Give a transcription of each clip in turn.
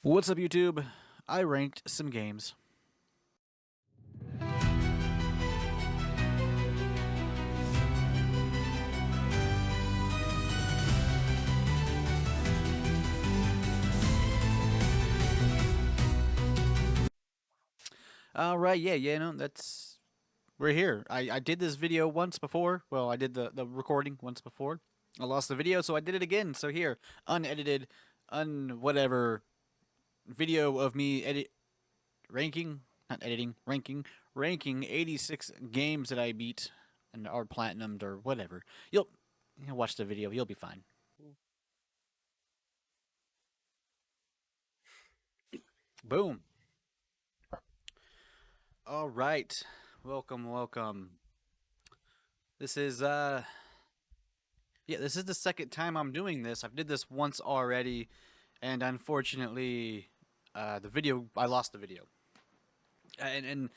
What's up, YouTube? I ranked some games. All right, yeah, no, we're here. I did this video once before. Well, I did the recording once before. I lost the video, so I did it again. So here, unedited, whatever video of me ranking, not editing, ranking 86 games that I beat and are platinumed or whatever. You'll watch the video. You'll be fine. Boom. All right. Welcome. This is yeah, this is the second time I'm doing this. I've did this once already, and unfortunately, I lost the video. And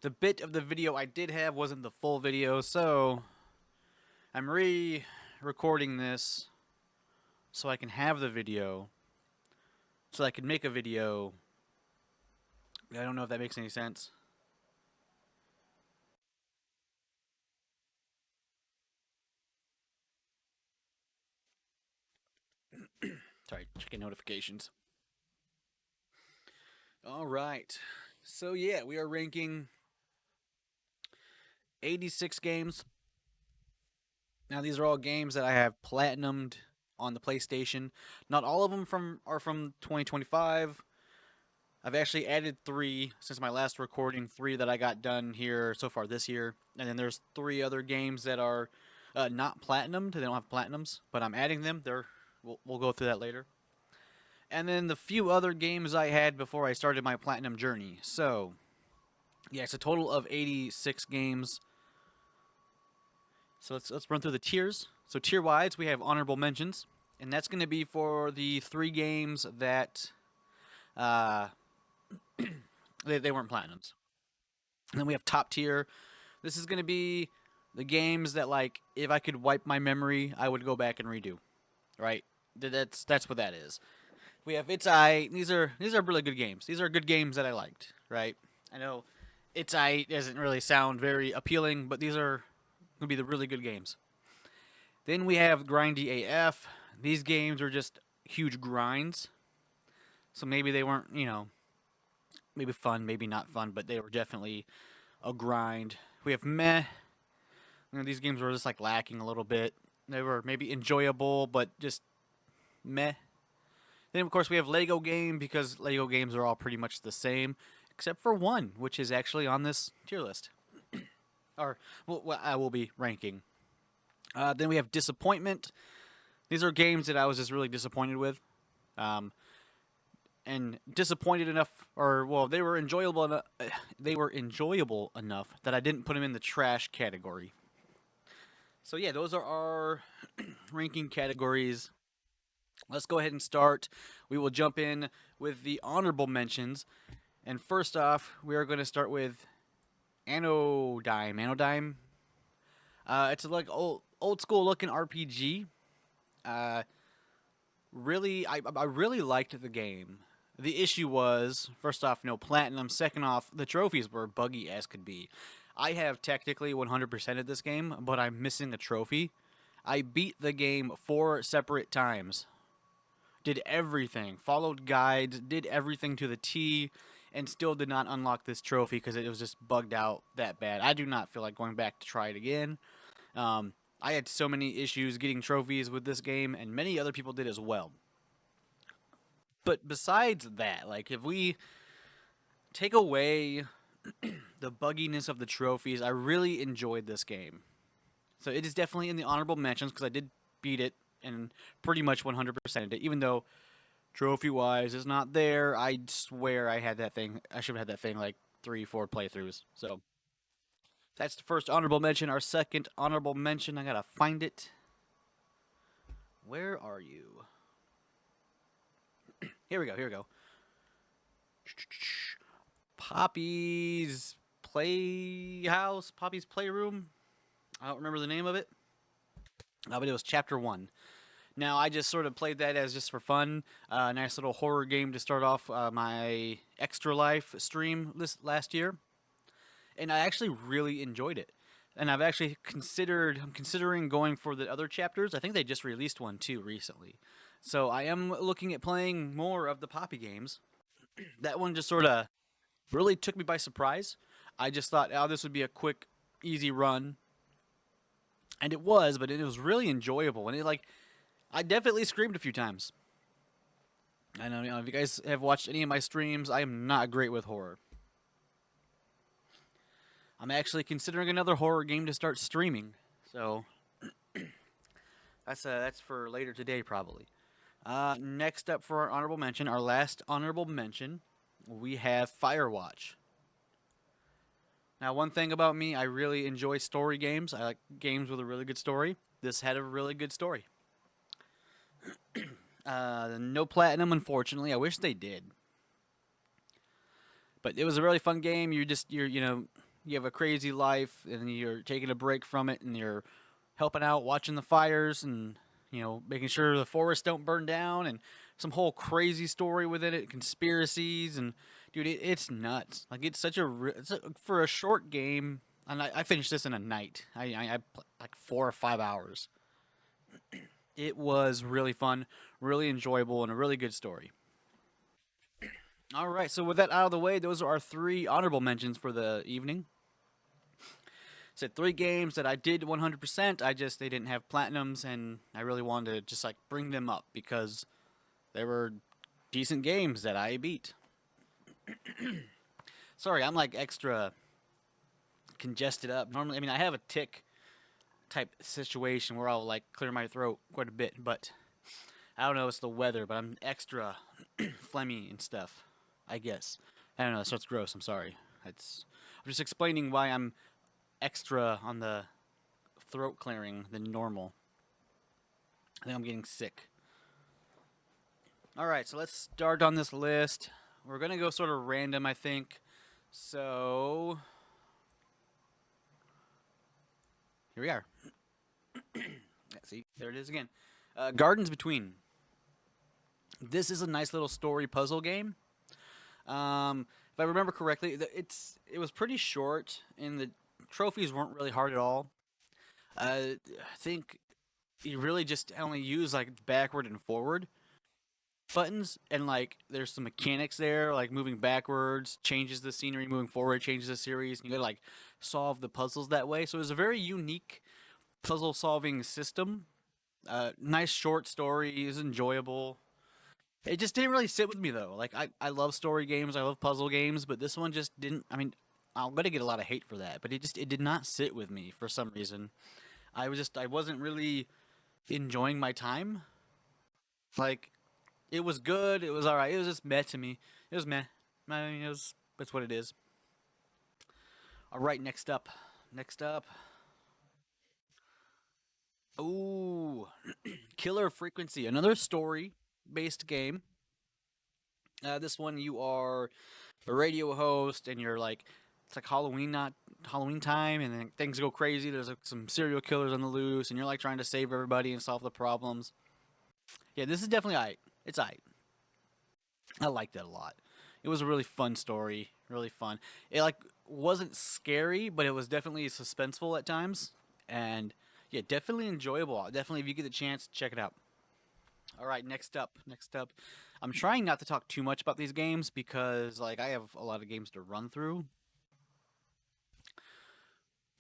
the bit of the video I did have wasn't the full video, so I'm re-recording this so I can have the video, so I can make a video. I don't know if that makes any sense. Sorry, checking notifications. All right. So yeah, we are ranking 86 games. Now these are all games that I have platinumed on the PlayStation. Not all of them are from 2025. I've actually added 3 since my last recording, 3 that I got done here so far this year. And then there's 3 other games that are not platinumed. They don't have platinums, but I'm adding them. We'll go through that later. And then the few other games I had before I started my platinum journey. So, yeah, it's a total of 86 games. So let's run through the tiers. So tier wise, we have honorable mentions, and that's going to be for the 3 games that uh, they weren't platinums. And then we have top tier. This is going to be the games that, like, if I could wipe my memory, I would go back and redo. Right? That's what that is. We have It's I. These are really good games. These are good games that I liked. Right? I know It's I doesn't really sound very appealing, but these are going to be the really good games. Then we have Grindy AF. These games are just huge grinds. So maybe they weren't, maybe fun, maybe not fun, but they were definitely a grind. We have Meh. These games were just like lacking a little bit. They were maybe enjoyable, but just meh. Then, of course, we have Lego Game because Lego games are all pretty much the same, except for one, which is actually on this tier list. Or, well, I will be ranking. Then we have Disappointment. These are games that I was just really disappointed with. And disappointed enough, or well, they were enjoyable enough. They were enjoyable enough that I didn't put them in the trash category. So yeah, those are our ranking categories. Let's go ahead and start. We will jump in with the honorable mentions, and first off, we are going to start with Anodyne. Anodyne. It's like old school looking RPG. Uh, I really liked the game. The issue was, first off, no platinum. Second off, the trophies were buggy as could be. I have technically 100%ed this game, but I'm missing a trophy. I beat the game 4 separate times. Did everything, followed guides, did everything to the T, and still did not unlock this trophy because it was just bugged out that bad. I do not feel like going back to try it again. I had so many issues getting trophies with this game, and many other people did as well. But besides that, like, if we take away the bugginess of the trophies, I really enjoyed this game. So it is definitely in the honorable mentions because I did beat it and pretty much 100%ed it. Even though trophy wise is not there, I swear I had that thing. I should have had that thing like 3, 4 playthroughs. So that's the first honorable mention. Our second honorable mention, I gotta find it. Where are you? Here we go. Poppy's Playhouse, Poppy's Playroom. I don't remember the name of it, but it was Chapter 1. Now, I just sort of played that as just for fun. A nice little horror game to start off my Extra Life stream this last year, and I actually really enjoyed it. And I'm considering going for the other chapters. I think they just released one too recently. So I am looking at playing more of the Poppy games. That one just sort of really took me by surprise. I just thought, oh, this would be a quick, easy run, and it was, but it was really enjoyable. And I definitely screamed a few times. I know, if you guys have watched any of my streams, I am not great with horror. I'm actually considering another horror game to start streaming, so that's for later today probably. Next up for our honorable mention, our last honorable mention, we have Firewatch. Now, one thing about me, I really enjoy story games. I like games with a really good story. This had a really good story. No platinum, unfortunately. I wish they did. But it was a really fun game. You have a crazy life, and you're taking a break from it, and you're helping out, watching the fires, and making sure the forests don't burn down, and some whole crazy story within it, conspiracies, and dude, it's nuts. Like for a short game, and I finished this in a night. I like 4 or 5 hours. It was really fun, really enjoyable, and a really good story. All right, so with that out of the way, those are our three honorable mentions for the evening. Said three games that I did 100%. They didn't have platinums, and I really wanted to just like bring them up because they were decent games that I beat. Sorry, I'm like extra congested up. Normally, I mean, I have a tick type situation where I'll like clear my throat quite a bit, but I don't know, it's the weather, but I'm extra phlegmy and stuff, I guess. I don't know, so it's gross. I'm sorry. I'm just explaining why I'm extra on the throat clearing than normal. I think I'm getting sick. All right, so let's start on this list. We're going to go sort of random, I think. So here we are. See, there it is again. Gardens Between. This is a nice little story puzzle game. If I remember correctly, it was pretty short, and the trophies weren't really hard at all. I think you really just only use like backward and forward buttons, and like there's some mechanics there, like moving backwards changes the scenery, moving forward changes the series, and you gotta like solve the puzzles that way. So it was a very unique puzzle solving system. Nice short story, is enjoyable. It just didn't really sit with me though. Like I love story games, I love puzzle games, but this one just didn't. I mean, I'm gonna get a lot of hate for that, but it did not sit with me for some reason. I wasn't really enjoying my time. Like it was good, it was all right. It was just meh to me. It was meh. I mean, that's what it is. All right, next up. Next up. Ooh, Killer Frequency, another story-based game. This one you are a radio host, and you're like, it's like Halloween, not Halloween time, and then things go crazy. There's like some serial killers on the loose, and you're like trying to save everybody and solve the problems. Yeah, this is definitely aight. It's aight. I liked it a lot. It was a really fun story, really fun. It like wasn't scary, but it was definitely suspenseful at times, and yeah, definitely enjoyable. Definitely, if you get the chance, check it out. All right, next up. Next up. I'm trying not to talk too much about these games because like I have a lot of games to run through.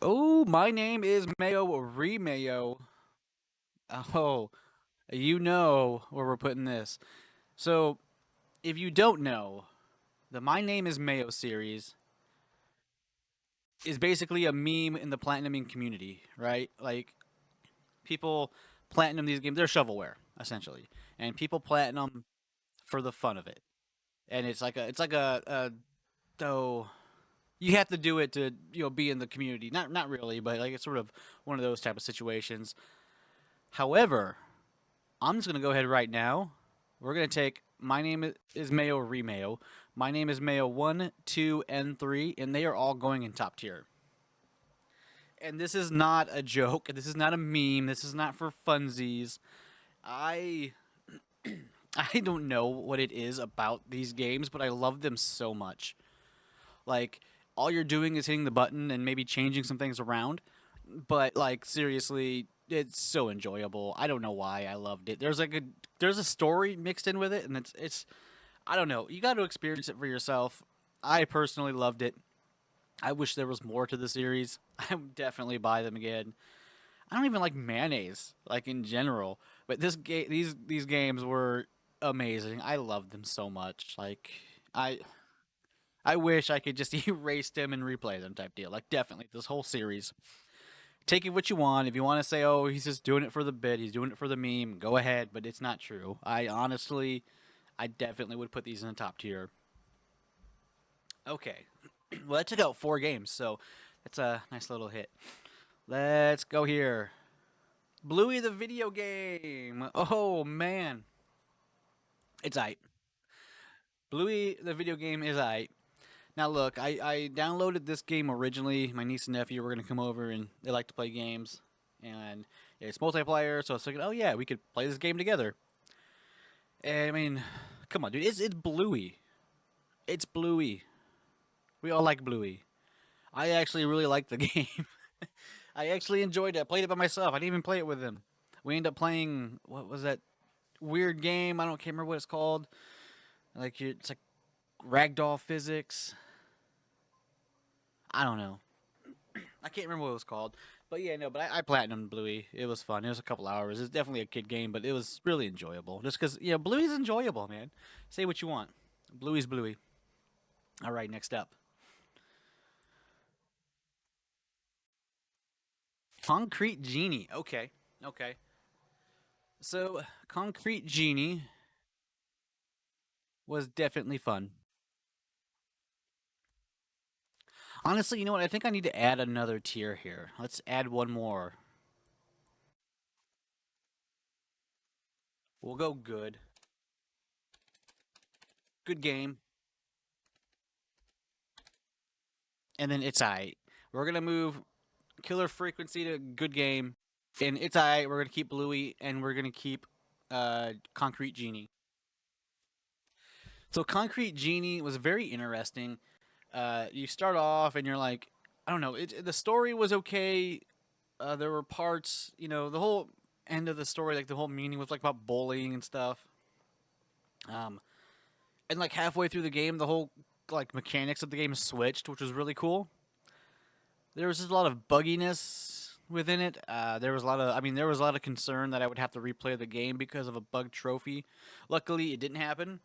Oh, my name is Mayo Remayo. Oh, you know where we're putting this. So, if you don't know, the My Name is Mayo series is basically a meme in the platinuming community, right? Like people platinum these games, they're shovelware essentially, and people platinum for the fun of it. And it's like a though you have to do it to be in the community. Not really, but like it's sort of one of those type of situations. However, I'm just gonna go ahead right now. We're gonna take my name is Mayo Remayo. My name is Mayo 1, 2, and 3, and they are all going in top tier. And this is not a joke. This is not a meme. This is not for funsies. I I don't know what it is about these games, but I love them so much. Like all you're doing is hitting the button and maybe changing some things around, but like seriously, it's so enjoyable. I don't know why I loved it. There's a story mixed in with it, and it's I don't know. You got to experience it for yourself. I personally loved it. I wish there was more to the series. I would definitely buy them again. I don't even like mayonnaise, like in general. But these games were amazing. I loved them so much. Like I I wish I could just erase them and replay them type deal. Like definitely this whole series. Take it what you want. If you want to say, oh, he's just doing it for the bit, he's doing it for the meme, go ahead. But it's not true. I definitely would put these in the top tier. Okay. Well, that took out 4 games, so that's a nice little hit. Let's go here. Bluey the video game. Oh man, it's aight. Bluey the video game is aight. Now look, I downloaded this game originally. My niece and nephew were gonna come over and they like to play games, and it's multiplayer. So I was thinking, oh yeah, we could play this game together. And I mean, come on, dude, it's Bluey. It's Bluey. We all like Bluey. I actually really liked the game. I actually enjoyed it. I played it by myself. I didn't even play it with them. We ended up playing what was that weird game? I don't can't remember what it's called. It's like ragdoll physics. I don't know. I can't remember what it was called. But yeah, no. But I platinumed Bluey. It was fun. It was a couple hours. It's definitely a kid game, but it was really enjoyable. Just because Bluey's enjoyable, man. Say what you want. Bluey's Bluey. All right, next up, Concrete Genie. Okay, okay. So Concrete Genie was definitely fun. Honestly, you know what? I think I need to add another tier here. Let's add one more. We'll go good. Good game. And then it's alright. We're gonna move Killer Frequency to good game. And it's alright. We're gonna keep Bluey and we're gonna keep Concrete Genie. So Concrete Genie was very interesting. You start off and you're like, I don't know. The story was okay. There were parts, the whole end of the story, like the whole meaning was like about bullying and stuff. Um, and like halfway through the game, the whole like mechanics of the game switched, which was really cool. There was just a lot of bugginess within it. There was a lot of concern that I would have to replay the game because of a bug trophy. Luckily, it didn't happen,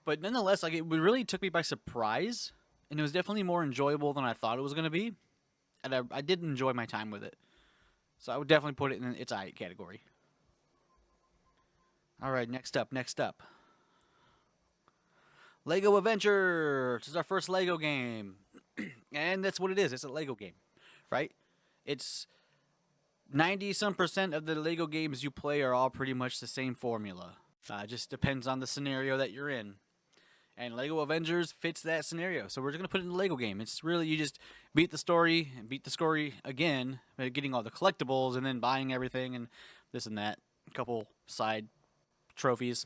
but nonetheless, like it really took me by surprise, and it was definitely more enjoyable than I thought it was going to be, and I did enjoy my time with it. So I would definitely put it in its I category. All right, next up. Lego Adventure. This is our first Lego game. And that's what it is. It's a Lego game, right? It's 90 some percent of the Lego games you play are all pretty much the same formula. Just depends on the scenario that you're in. And Lego Avengers fits that scenario. So we're just going to put it in the Lego game. It's really you just beat the story and beat the story again by getting all the collectibles and then buying everything and this and that. A couple side trophies.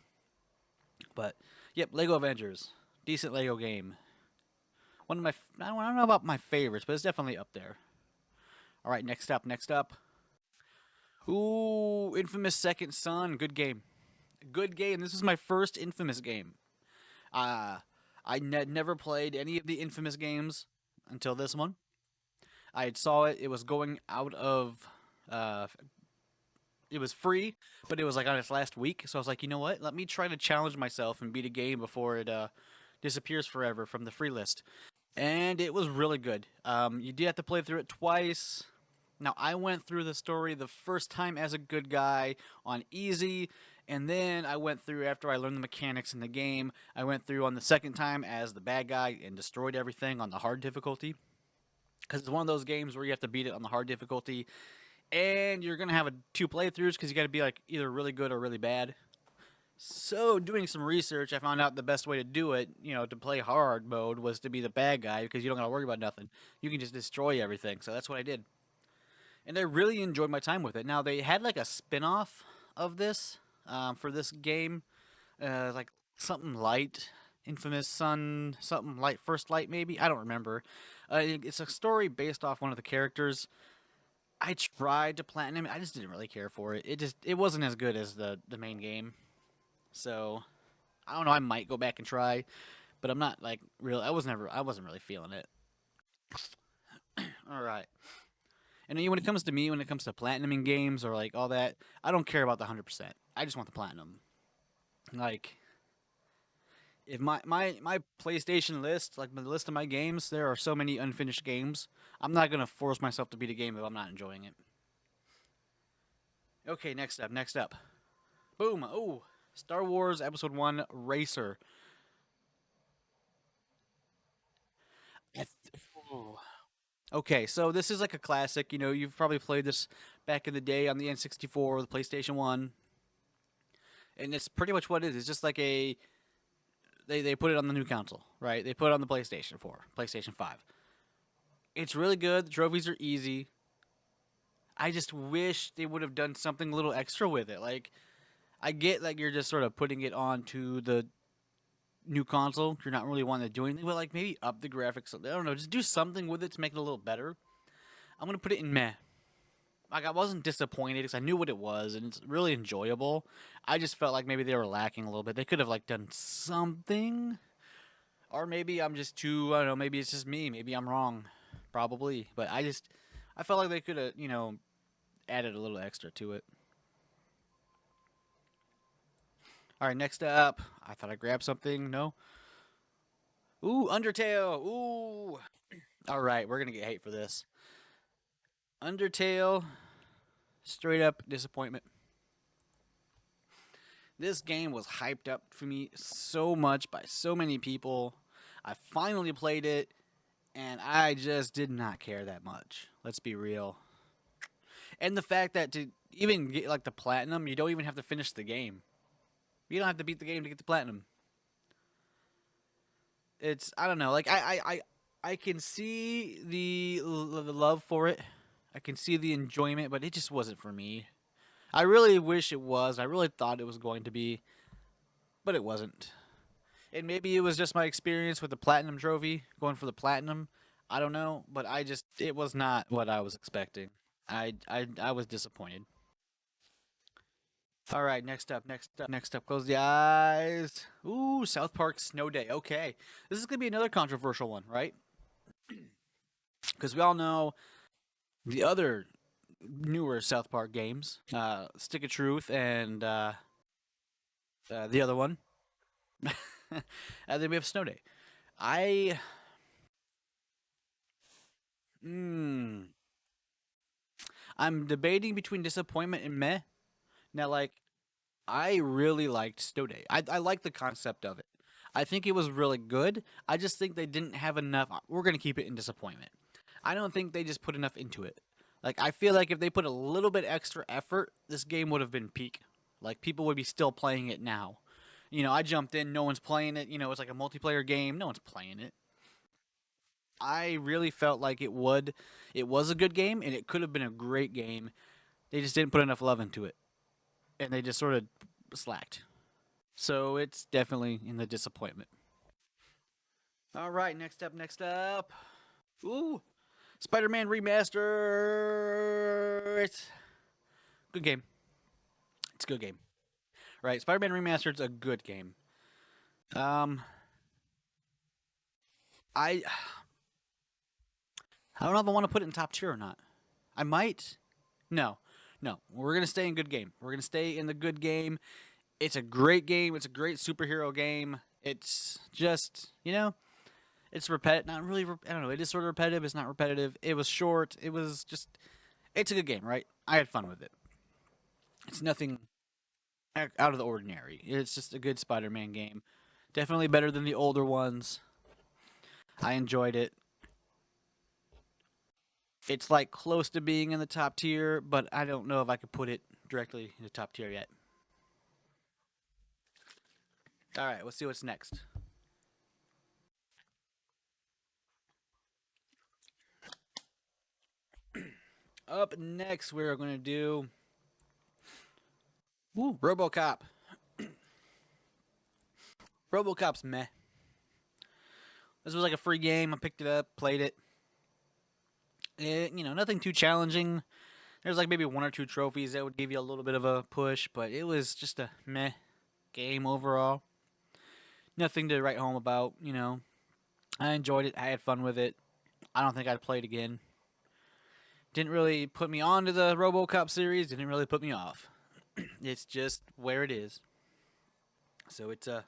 But yep, Lego Avengers. Decent Lego game. One of my I don't know about my favorites, but it's definitely up there. All right, next up. Ooh, Infamous Second Son. Good game. Good game. This was my first Infamous game. Uh, never played any of the Infamous games until this one. I saw it. It was going out of. Uh, it was free, but it was like on its last week. So I was like, you know what? Let me try to challenge myself and beat a game before it disappears forever from the free list. And it was really good. You did have to play through it twice. Now, I went through the story the first time as a good guy on easy, and then I went through after I learned the mechanics in the game. I went through on the second time as the bad guy and destroyed everything on the hard difficulty. Because it's one of those games where you have to beat it on the hard difficulty, and you're gonna have 2 playthroughs because you got to be like either really good or really bad. So, doing some research, I found out the best way to do it, to play hard mode, was to be the bad guy because you don't got to worry about nothing. You can just destroy everything. So that's what I did, and I really enjoyed my time with it. Now they had like a spin-off of this. for this game. Like something light, Infamous Sun, something light, First Light maybe. I don't remember. It's a story based off one of the characters. I tried to platinum. I just didn't really care for it. It wasn't as good as the main game. So I don't know. I might go back and try, but I'm not like real. I wasn't really feeling it. All right. And when it comes to me, when it comes to platinuming games or like all that, I don't care about the 100%. I just want the platinum. Like if my PlayStation list, like the list of my games, there are so many unfinished games. I'm not gonna force myself to beat a game if I'm not enjoying it. Okay, next up, next up. Boom. Oh, Star Wars Episode One Racer. Oh. Okay, so this is like a classic. You know, you've probably played this back in the day on the N64 or the PlayStation One, and it's pretty much what it is. It's just like a they put it on the new console, right? They put it on the PlayStation 4, PlayStation 5. It's really good. The trophies are easy. I just wish they would have done something a little extra with it. Like I get like you're just sort of putting it onto the new console. You're not really wanting to do anything, but like maybe up the graphics. I don't know. Just do something with it to make it a little better. I'm gonna put it in meh. Like I wasn't disappointed because I knew what it was and it's really enjoyable. I just felt like maybe they were lacking a little bit. They could have like done something, or maybe I'm just too. I don't know. Maybe it's just me. Maybe I'm wrong. Probably, but I felt like they could have added a little extra to it. All right, next up. I thought I grabbed something. No. Ooh, Undertale. Ooh. All right, we're gonna get hate for this. Undertale, straight up disappointment. This game was hyped up for me so much by so many people. I finally played it, and I just did not care that much. Let's be real. And the fact that to even get like the platinum, you don't even have to finish the game. You don't have to beat the game to get the platinum. It's I don't know. Like I can see the love for it. I can see the enjoyment, but it just wasn't for me. I really wish it was. I really thought it was going to be, but it wasn't. And maybe it was just my experience with the platinum trophy, going for the platinum. I don't know, but it was not what I was expecting. I was disappointed. All right, next up. Close the eyes. Ooh, South Park Snow Day. Okay, this is gonna be another controversial one, right? Because we all know the other newer South Park games, Stick of Truth, and the other one, and then we have Snow Day. I, mm, I'm debating between disappointment and meh. Now, like, I really liked Snow Day. I like the concept of it. I think it was really good. I just think they didn't have enough. We're gonna keep it in disappointment. I don't think they just put enough into it. Like I feel like if they put a little bit extra effort, this game would have been peak. Like people would be still playing it now. I jumped in, no one's playing it. It's like a multiplayer game, no one's playing it. I really felt like it was a good game and it could have been a great game. They just didn't put enough love into it. And they just sort of slacked. So it's definitely in the disappointment. All right, next up. Ooh, Spider-Man Remastered. It's a good game. It's a good game. Right, Spider-Man Remastered's a good game. Um, I I don't know if I want to put it in top tier or not. I might. No, no. We're gonna stay in good game. We're gonna stay in the good game. It's a great game. It's a great superhero game. It's just it's repetitive. Not really. I don't know. It is sort of repetitive. It's not repetitive. It was short. It was just. It's a good game, right? I had fun with it. It's nothing out of the ordinary. It's just a good Spider-Man game. Definitely better than the older ones. I enjoyed it. It's like close to being in the top tier, but I don't know if I could put it directly in the top tier yet. All right, let's see what's next. Up next, we're going to do Woo, RoboCop. RoboCop's meh. This was like a free game. I picked it up, played it. Nothing too challenging. There's like maybe one or two trophies that would give you a little bit of a push, but it was just a meh game overall. Nothing to write home about, I enjoyed it. I had fun with it. I don't think I'd play it again. Didn't really put me on to the RoboCop series. Didn't really put me off. It's just where it is. So it's a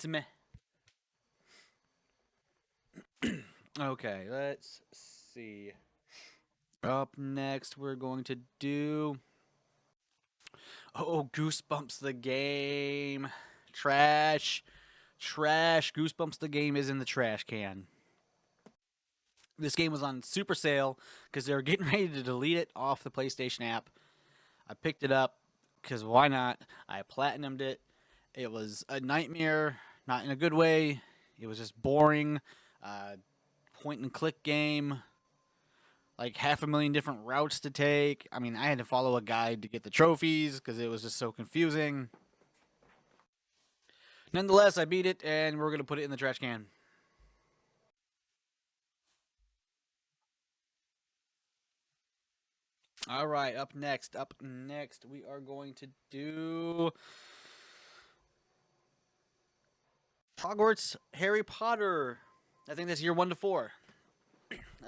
meh. Okay, let's see. Up next, we're going to do. Oh, Goosebumps the game. Trash. Trash. Goosebumps the game is in the trash can. This game was on super sale because they were getting ready to delete it off the PlayStation app. I picked it up because why not? I platinumed it. It was a nightmare, not in a good way. It was just boring. Point and click game. Like 500,000 different routes to take. I mean, I had to follow a guide to get the trophies because it was just so confusing. Nonetheless, I beat it and we're going to put it in the trash can. All right, up next, we are going to do Hogwarts Harry Potter. I think that's year 1 to 4.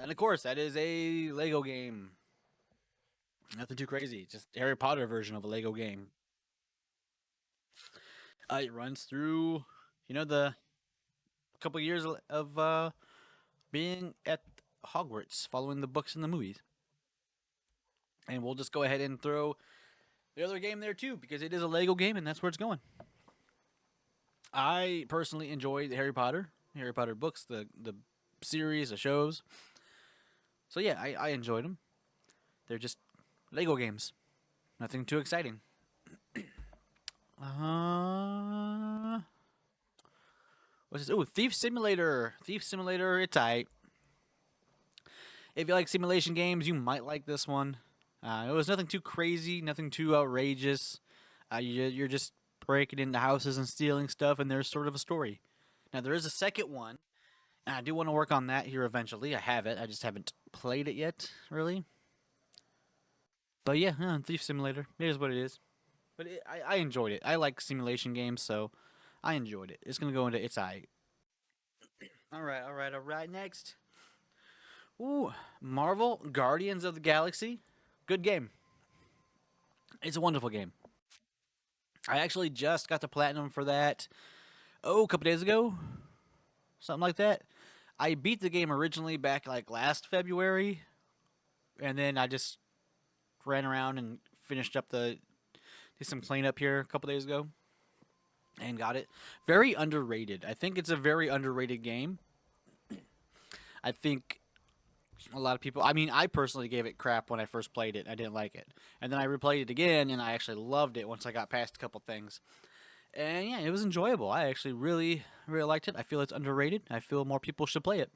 And of course, that is a Lego game. Nothing too crazy, just Harry Potter version of a Lego game. It runs through, the couple years of being at Hogwarts, following the books and the movies. And we'll just go ahead and throw the other game there too, because it is a Lego game and that's where it's going. I personally enjoy the Harry Potter books, the series, the shows. So yeah, I enjoyed them. They're just Lego games. Nothing too exciting. What's this? Oh, Thief Simulator. Thief Simulator, it's aight. If you like simulation games, you might like this one. It was nothing too crazy, nothing too outrageous. You're just breaking into houses and stealing stuff, and there's sort of a story. Now, there is a second one, and I do want to work on that here eventually. I have it, I just haven't played it yet, really. But yeah, Thief Simulator. It is what it is. But I enjoyed it. I like simulation games, so I enjoyed it. It's going to go into its eye. All right. Next. Ooh, Marvel Guardians of the Galaxy. Good game. It's a wonderful game. I actually just got the platinum for that, a couple days ago. Something like that. I beat the game originally back like last February, and then I just ran around and finished up did some cleanup here a couple days ago and got it. Very underrated. I think it's a very underrated game. I think a lot of people. I mean, I personally gave it crap when I first played it. I didn't like it, and then I replayed it again, and I actually loved it once I got past a couple things. And yeah, it was enjoyable. I actually really, really liked it. I feel it's underrated. I feel more people should play it.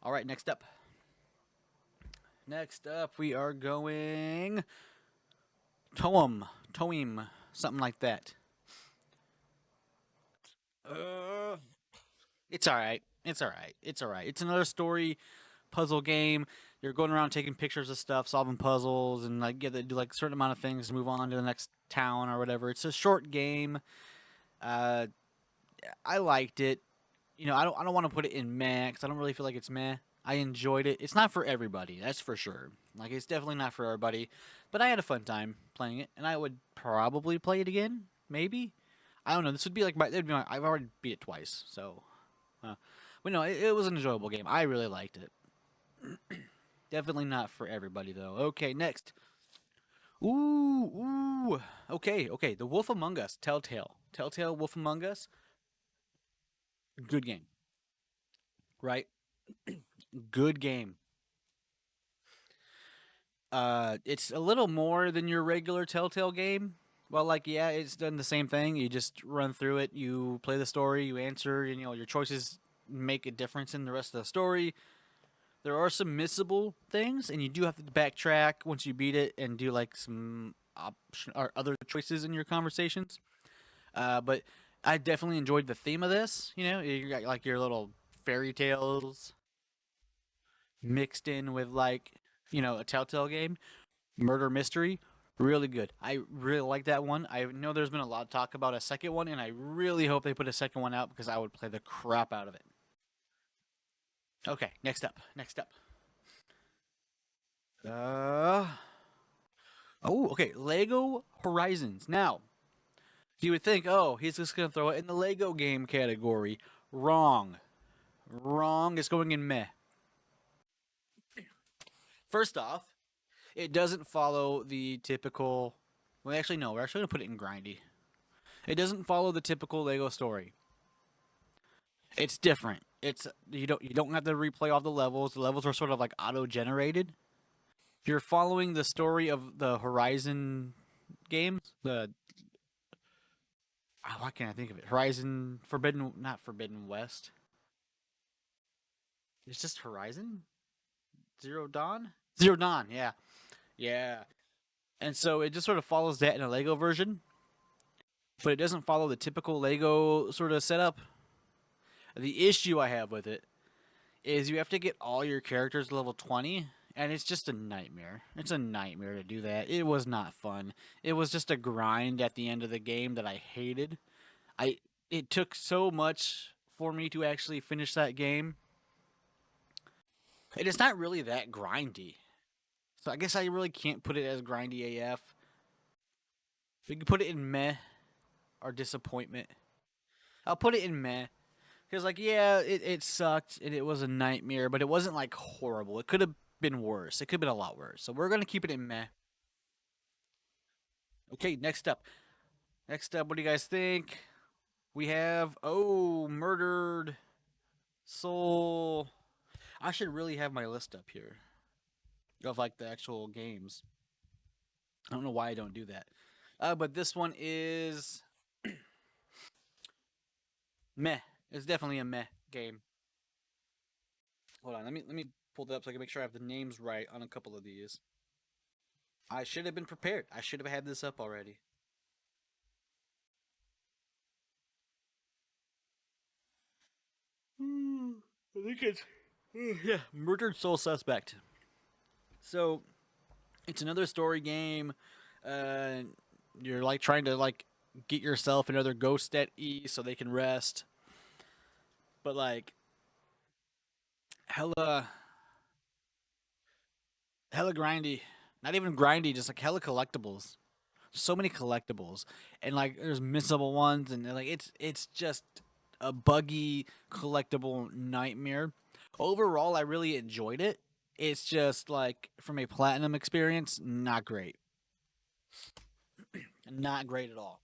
All right, next up. Next up, we are going Toem, something like that. Uh, it's all right. It's all right. It's all right. It's another story puzzle game. You're going around taking pictures of stuff, solving puzzles, and like get to do like a certain amount of things, move on to the next town or whatever. It's a short game. Uh, I liked it. I don't want to put it in meh 'cause I don't really feel like it's meh. I enjoyed it. It's not for everybody, that's for sure. Like it's definitely not for everybody, but I had a fun time playing it, and I would probably play it again. Maybe. I don't know. This would be like I've already beat it twice, so. But no, it was an enjoyable game. I really liked it. Definitely not for everybody though. Okay, next. Ooh. Okay. The Wolf Among Us, Telltale. Telltale Wolf Among Us. Good game, right? Good game. It's a little more than your regular Telltale game. Well, like yeah, it's done the same thing. You just run through it. You play the story. You answer. And, your choices make a difference in the rest of the story. There are some missable things, and you do have to backtrack once you beat it and do like some option or other choices in your conversations. But I definitely enjoyed the theme of this. You know, you got like your little fairy tales mixed in with like a Telltale game, murder mystery. Really good. I really like that one. I know there's been a lot of talk about a second one, and I really hope they put a second one out because I would play the crap out of it. Okay, next up. Next up. Uh oh, okay. Lego Horizons. Now, you would think, oh, he's just gonna throw it in the Lego game category. Wrong. Wrong. It's going in meh. First off, it doesn't follow the typical. Well, actually, no. We're actually gonna put it in grindy. It doesn't follow the typical Lego story. It's different. It's you don't have to replay all the levels. The levels are sort of like auto generated. You're following the story of the Horizon games. The why can't I think of it? Horizon Forbidden, not Forbidden West. It's just Horizon Zero Dawn. Zero Dawn. Yeah, yeah. And so it just sort of follows that in a Lego version, but it doesn't follow the typical Lego sort of setup. The issue I have with it is you have to get all your characters to level 20, and it's just a nightmare. It's a nightmare to do that. It was not fun. It was just a grind at the end of the game that I hated. I It took so much for me to actually finish that game. And it's not really that grindy. So I guess I really can't put it as grindy AF. We can put it in meh or disappointment. I'll put it in meh. Because, like, yeah, it sucked and it was a nightmare, but it wasn't, like, horrible. It could have been worse. It could have been a lot worse. So we're going to keep it in meh. Okay, next up. Next up, what do you guys think? We have, Murdered Soul. I should really have my list up here of, like, the actual games. I don't know why I don't do that. But this one is meh. It's definitely a meh game. Hold on, let me pull that up so I can make sure I have the names right on a couple of these. I should have been prepared. I should have had this up already. I think it's yeah, Murdered Soul Suspect. So it's another story game. Uh, you're like trying to like get yourself another ghost at E so they can rest, but like hella hella grindy. Not even grindy, just like hella collectibles. So many collectibles, and like there's missable ones, and like it's just a buggy collectible nightmare. Overall, I really enjoyed it. It's just like from a platinum experience, not great, not great at all.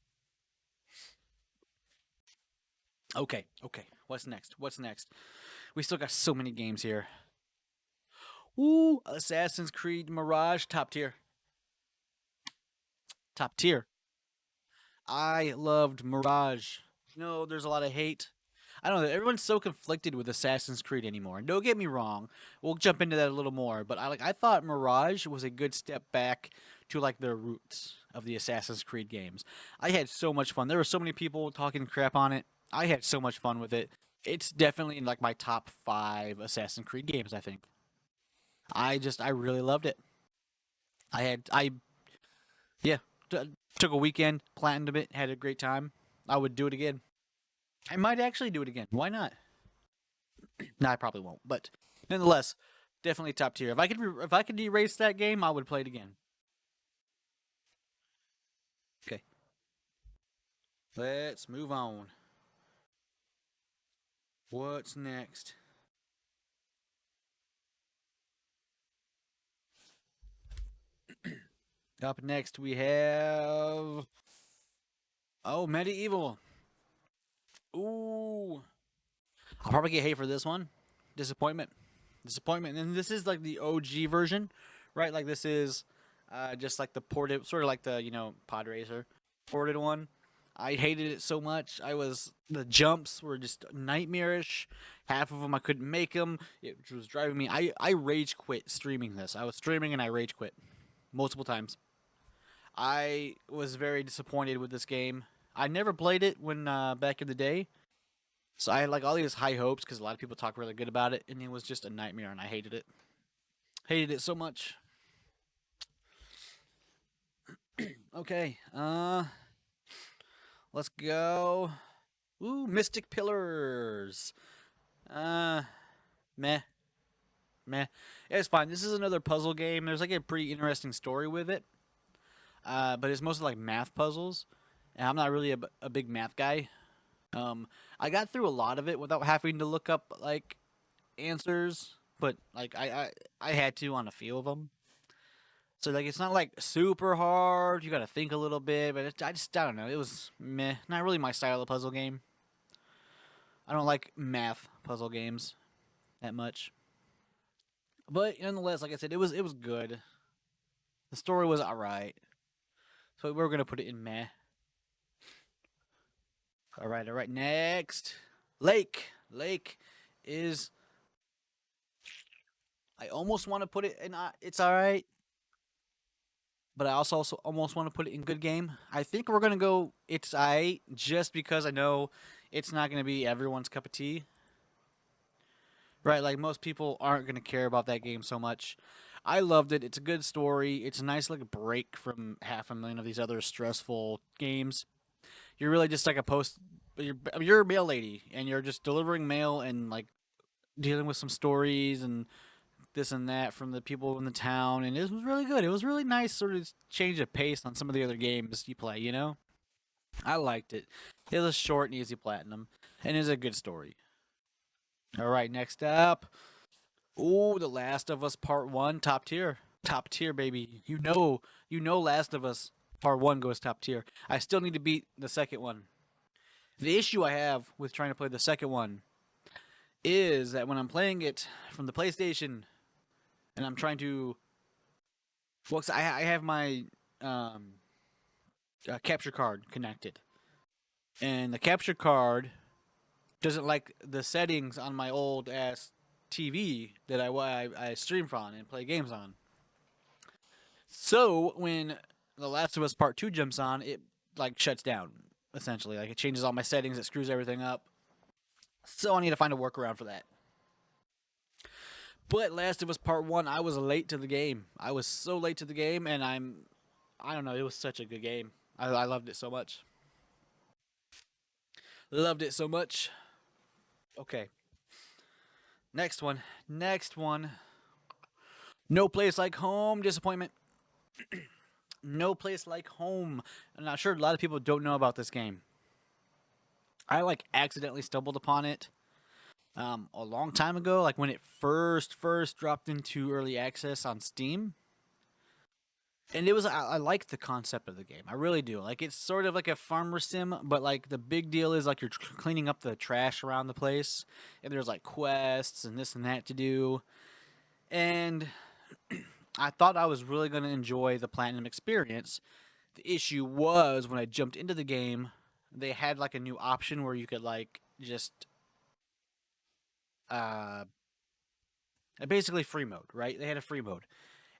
Okay, okay. What's next? What's next? We still got so many games here. Ooh, Assassin's Creed Mirage, top tier, top tier. I loved Mirage. No, there's a lot of hate. I don't know. Everyone's so conflicted with Assassin's Creed anymore. And don't get me wrong, we'll jump into that a little more. But I thought Mirage was a good step back to like the roots of the Assassin's Creed games. I had so much fun. There were so many people talking crap on it. I had so much fun with it. It's definitely in like my top five Assassin's Creed games. I think. I really loved it. I yeah took a weekend, planned it, had a great time. I would do it again. I might actually do it again. Why not? No, I probably won't. But nonetheless, definitely top tier. If I could erase that game, I would play it again. Okay, let's move on. What's next? Up next we have Medieval. Ooh, I'll probably get hate for this one. Disappointment, disappointment. And this is like the OG version, right? Like this is just like the ported, sort of like the Pod Racer ported one. I hated it so much. The jumps were just nightmarish. Half of them I couldn't make them. It was driving me. I rage quit streaming this. I was streaming and I rage quit multiple times. I was very disappointed with this game. I never played it when back in the day, so I had like all these high hopes because a lot of people talk really good about it, and it was just a nightmare, and I hated it. Hated it so much. Okay, let's go. Ooh, Mystic Pillars. Uh, meh, meh. It's fine. This is another puzzle game. There's like a pretty interesting story with it. But it's mostly like math puzzles, and I'm not really a big math guy. I got through a lot of it without having to look up like answers, but like I had to on a few of them. So like it's not like super hard. You got to think a little bit, but I don't know. It was meh. Not really my style of puzzle game. I don't like math puzzle games that much. But nonetheless, like I said, it was good. The story was alright. So we're gonna put it in meh. All right. Next, Lake is. I almost want to put it in. It's all right, but I also almost want to put it in good game. I think we're gonna go. It's all right, just because I know it's not gonna be everyone's cup of tea. Right, like most people aren't gonna care about that game so much. I loved it. It's a good story. It's a nice like break from half a million of these other stressful games. You're really just like a post. You're a mail lady, and you're just delivering mail and like dealing with some stories and this and that from the people in the town, and it was really good. It was really nice, sort of change of pace on some of the other games you play. I liked it. It was a short and easy platinum, and it's a good story. All right, next up, ooh, The Last of Us Part One, top tier, baby. Last of Us Part One goes top tier. I still need to beat the second one. The issue I have with trying to play the second one is that when I'm playing it from the PlayStation and I'm trying to, well, 'cause I have my um, capture card connected, and the capture card doesn't like the settings on my old ass TV that I stream from and play games on. So when The Last of Us Part Two jumps on, it like shuts down essentially. Like it changes all my settings, it screws everything up. So I need to find a workaround for that. But Last of Us Part One, I was late to the game. I was so late to the game, and I don't know. It was such a good game. I loved it so much. Loved it so much. Okay, next one. Next one. No Place Like Home. Disappointment. No Place Like Home. I'm not sure a lot of people don't know about this game. I like accidentally stumbled upon it a long time ago, like when it first dropped into early access on Steam. And I like the concept of the game. I really do. Like it's sort of like a farmer sim, but like the big deal is like you're cleaning up the trash around the place, and there's like quests and this and that to do. And I thought I was really going to enjoy the platinum experience. The issue was when I jumped into the game, they had like a new option where you could like just uh basically free mode, right? They had a free mode.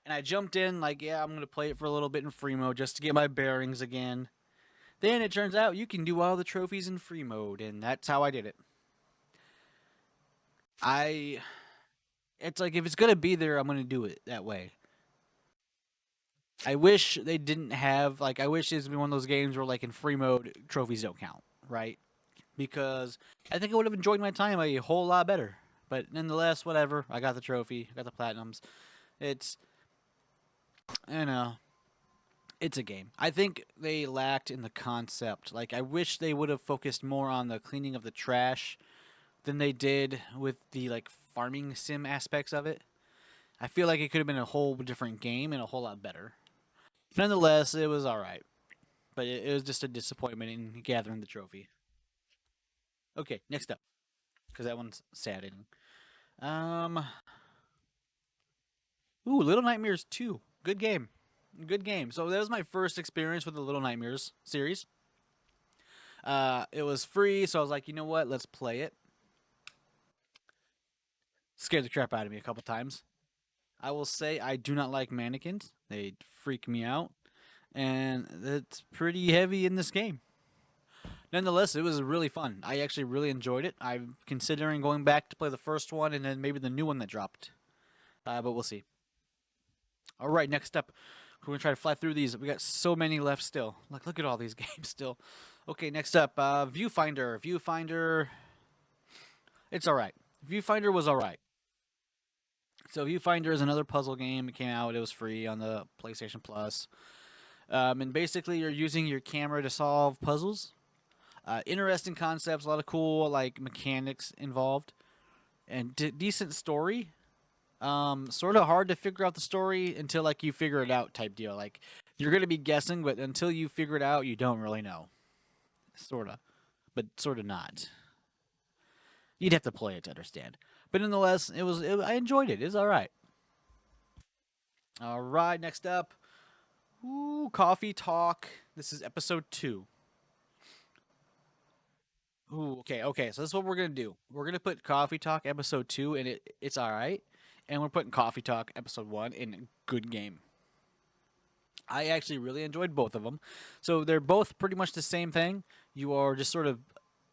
And I jumped in like, yeah, I'm going to play it for a little bit in free mode just to get my bearings again. Then it turns out you can do all the trophies in free mode, and that's how I did it. I it's like if it's gonna be there, I'm gonna do it that way. I wish they didn't have like I wish it's been one of those games where like in free mode trophies don't count, right? Because I think I would have enjoyed my time a whole lot better. But nonetheless, whatever. I got the trophy, I got the platinums. It's you know, it's a game. I think they lacked in the concept. Like I wish they would have focused more on the cleaning of the trash than they did with the like farming sim aspects of it. I feel like it could have been a whole different game and a whole lot better. Nonetheless, it was all right, but it was just a disappointment in gathering the trophy. Okay, next up, because that one's saddening. Um, Little Nightmares 2. Good game. Good game. So that was my first experience with the Little Nightmares series. It was free, so I was like, you know what? Let's play it. Scared the crap out of me a couple times. I will say I do not like mannequins. They freak me out. and it's pretty heavy in this game. Nonetheless, it was really fun. I actually really enjoyed it. I'm considering going back to play the first one and then maybe the new one that dropped. But we'll see. All right, next up, we're gonna try to fly through these. We got so many left still. Like, look at all these games still. Okay, next up, Viewfinder. Viewfinder, it's all right. Viewfinder was all right. So Viewfinder is another puzzle game. It came out. It was free on the PlayStation Plus. And basically, you're using your camera to solve puzzles. Interesting concepts, a lot of cool like mechanics involved, and decent story. Sort of hard to figure out the story until like you figure it out type deal. Like you're gonna be guessing, but until you figure it out, you don't really know. Sorta, but sort of not. You'd have to play it to understand. But nonetheless, I enjoyed it. It's all right. All right, next up, ooh, Coffee Talk. This is episode 2. Ooh, okay. So this is what we're gonna do. We're gonna put Coffee Talk episode 2, and it's all right, and we're putting Coffee Talk episode 1 in good game. I actually really enjoyed both of them. So they're both pretty much the same thing. You are just sort of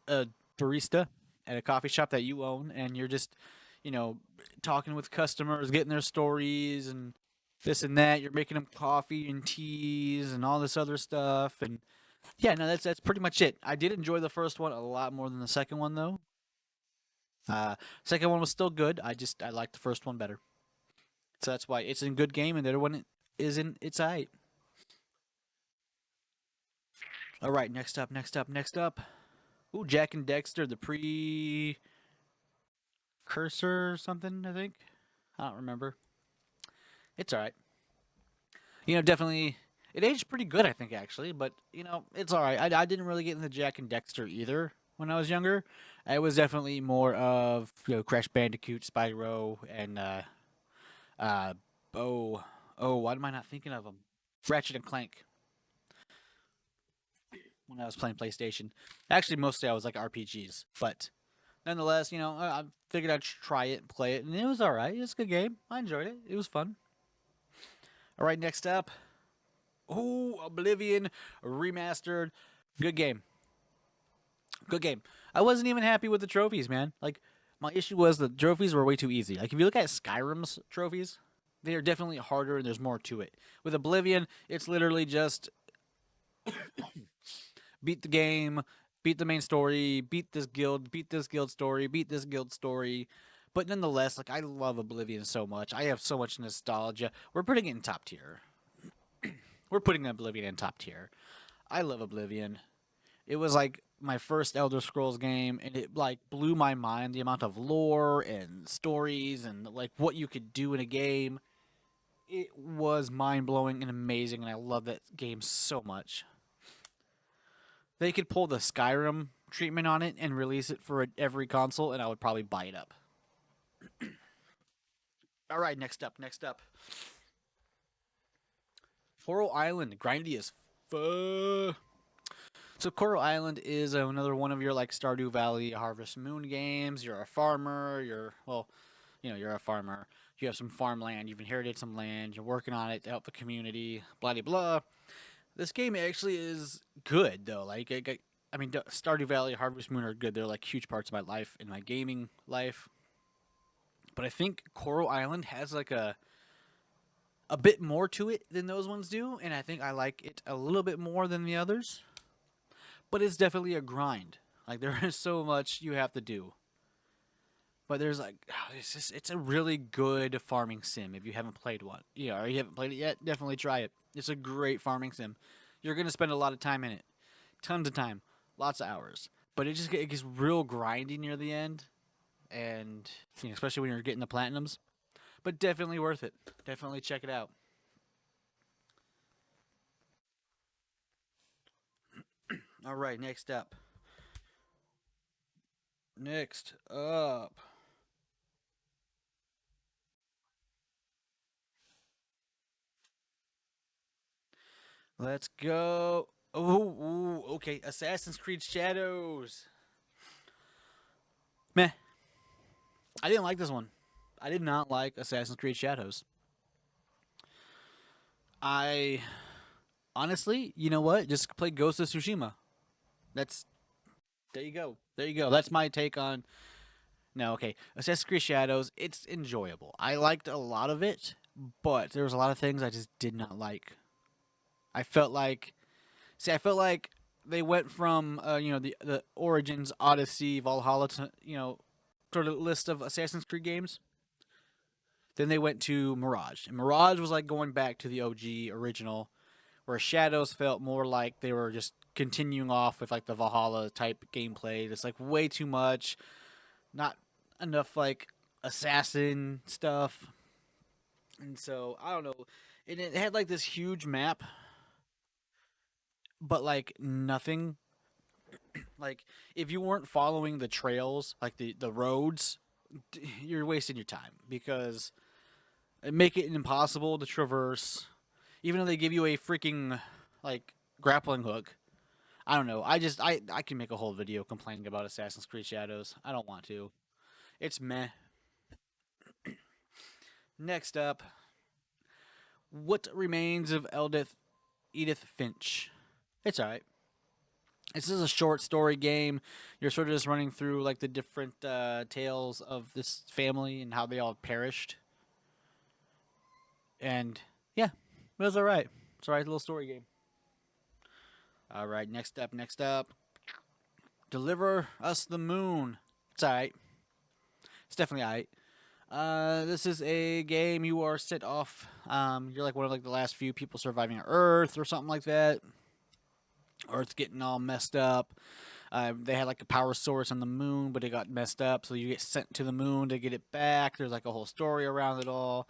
a barista at a coffee shop that you own, and you're just, you know, talking with customers, getting their stories and this and that. You're making them coffee and teas and all this other stuff, and yeah, no, that's pretty much it. I did enjoy the first one a lot more than the second one, though. Second one was still good. I liked the first one better, so that's why it's in good game, and the other one is in it's alright. All right, next up. Ooh, Jack and Dexter, the precursor or something. I think I don't remember. It's all right. Definitely it aged pretty good. I think actually, but it's all right. I didn't really get into Jack and Dexter either when I was younger. I was definitely more of Crash Bandicoot, Spyro, and uh oh why am I not thinking of them? Ratchet and Clank when I was playing PlayStation. Actually, mostly I was like RPGs, but nonetheless, I figured I'd try it and play it, and it was all right. It was a good game. I enjoyed it. It was fun. All right, next up. Oh, Oblivion remastered. Good game. Good game. I wasn't even happy with the trophies, man. Like, my issue was the trophies were way too easy. Like, if you look at Skyrim's trophies, they are definitely harder and there's more to it. With Oblivion, it's literally just beat the game, beat the main story, beat this guild story, beat this guild story. But nonetheless, like I love Oblivion so much. I have so much nostalgia. We're putting it in top tier. We're putting Oblivion in top tier. I love Oblivion. It was like my first Elder Scrolls game, and it like blew my mind the amount of lore and stories and like what you could do in a game. It was mind blowing and amazing, and I love that game so much. They could pull the Skyrim treatment on it and release it for every console, and I would probably buy it up. All right, next up. Coral Island, grindy as fuck. So Coral Island is another one of your like Stardew Valley, Harvest Moon games. You're a farmer. You're a farmer. You have some farmland. You've inherited some land. You're working on it to help the community. Blah blah blah. This game actually is good though. I mean, Stardew Valley, Harvest Moon are good. They're like huge parts of my life in my gaming life. But I think Coral Island has like a bit more to it than those ones do, and I think I like it a little bit more than the others. But it's definitely a grind. Like there is so much you have to do. But there's like it's a really good farming sim if you haven't played one. Or you haven't played it yet, definitely try it. It's a great farming sim. You're gonna spend a lot of time in it, tons of time, lots of hours. But it gets real grindy near the end, and especially when you're getting the platinums. But definitely worth it. Definitely check it out. All right, next up. Next up. Let's go. Okay. Assassin's Creed Shadows. Meh. I didn't like this one. I did not like Assassin's Creed Shadows. I Honestly, you know what? Just play Ghost of Tsushima. That's there you go. There you go. That's my take on. No, okay. Assassin's Creed Shadows. It's enjoyable. I liked a lot of it, but there was a lot of things I just did not like. I felt like, see, I felt like they went from the Origins, Odyssey, Valhalla, to, sort of list of Assassin's Creed games. Then they went to Mirage, and Mirage was like going back to the OG original, where Shadows felt more like they were just continuing off with like the Valhalla type gameplay. It's like way too much, not enough like assassin stuff, and so I don't know. And it had like this huge map, but like nothing. Like if you weren't following the trails, like the roads, you're wasting your time because it make it impossible to traverse. Even though they give you a freaking like grappling hook, I don't know. I can make a whole video complaining about Assassin's Creed Shadows. I don't want to. It's meh. Next up, what remains of Edith Finch? It's alright. This is a short story game. You're sort of just running through like the different tales of this family and how they all perished. And yeah, it was alright. It's alright little story game. Alright, next up, next up. Deliver Us the Moon. It's alright. It's definitely alright. This is a game you are set off. You're like one of like the last few people surviving on Earth or something like that. Earth's getting all messed up. They had like a power source on the moon, but it got messed up, so you get sent to the moon to get it back. There's like a whole story around it all.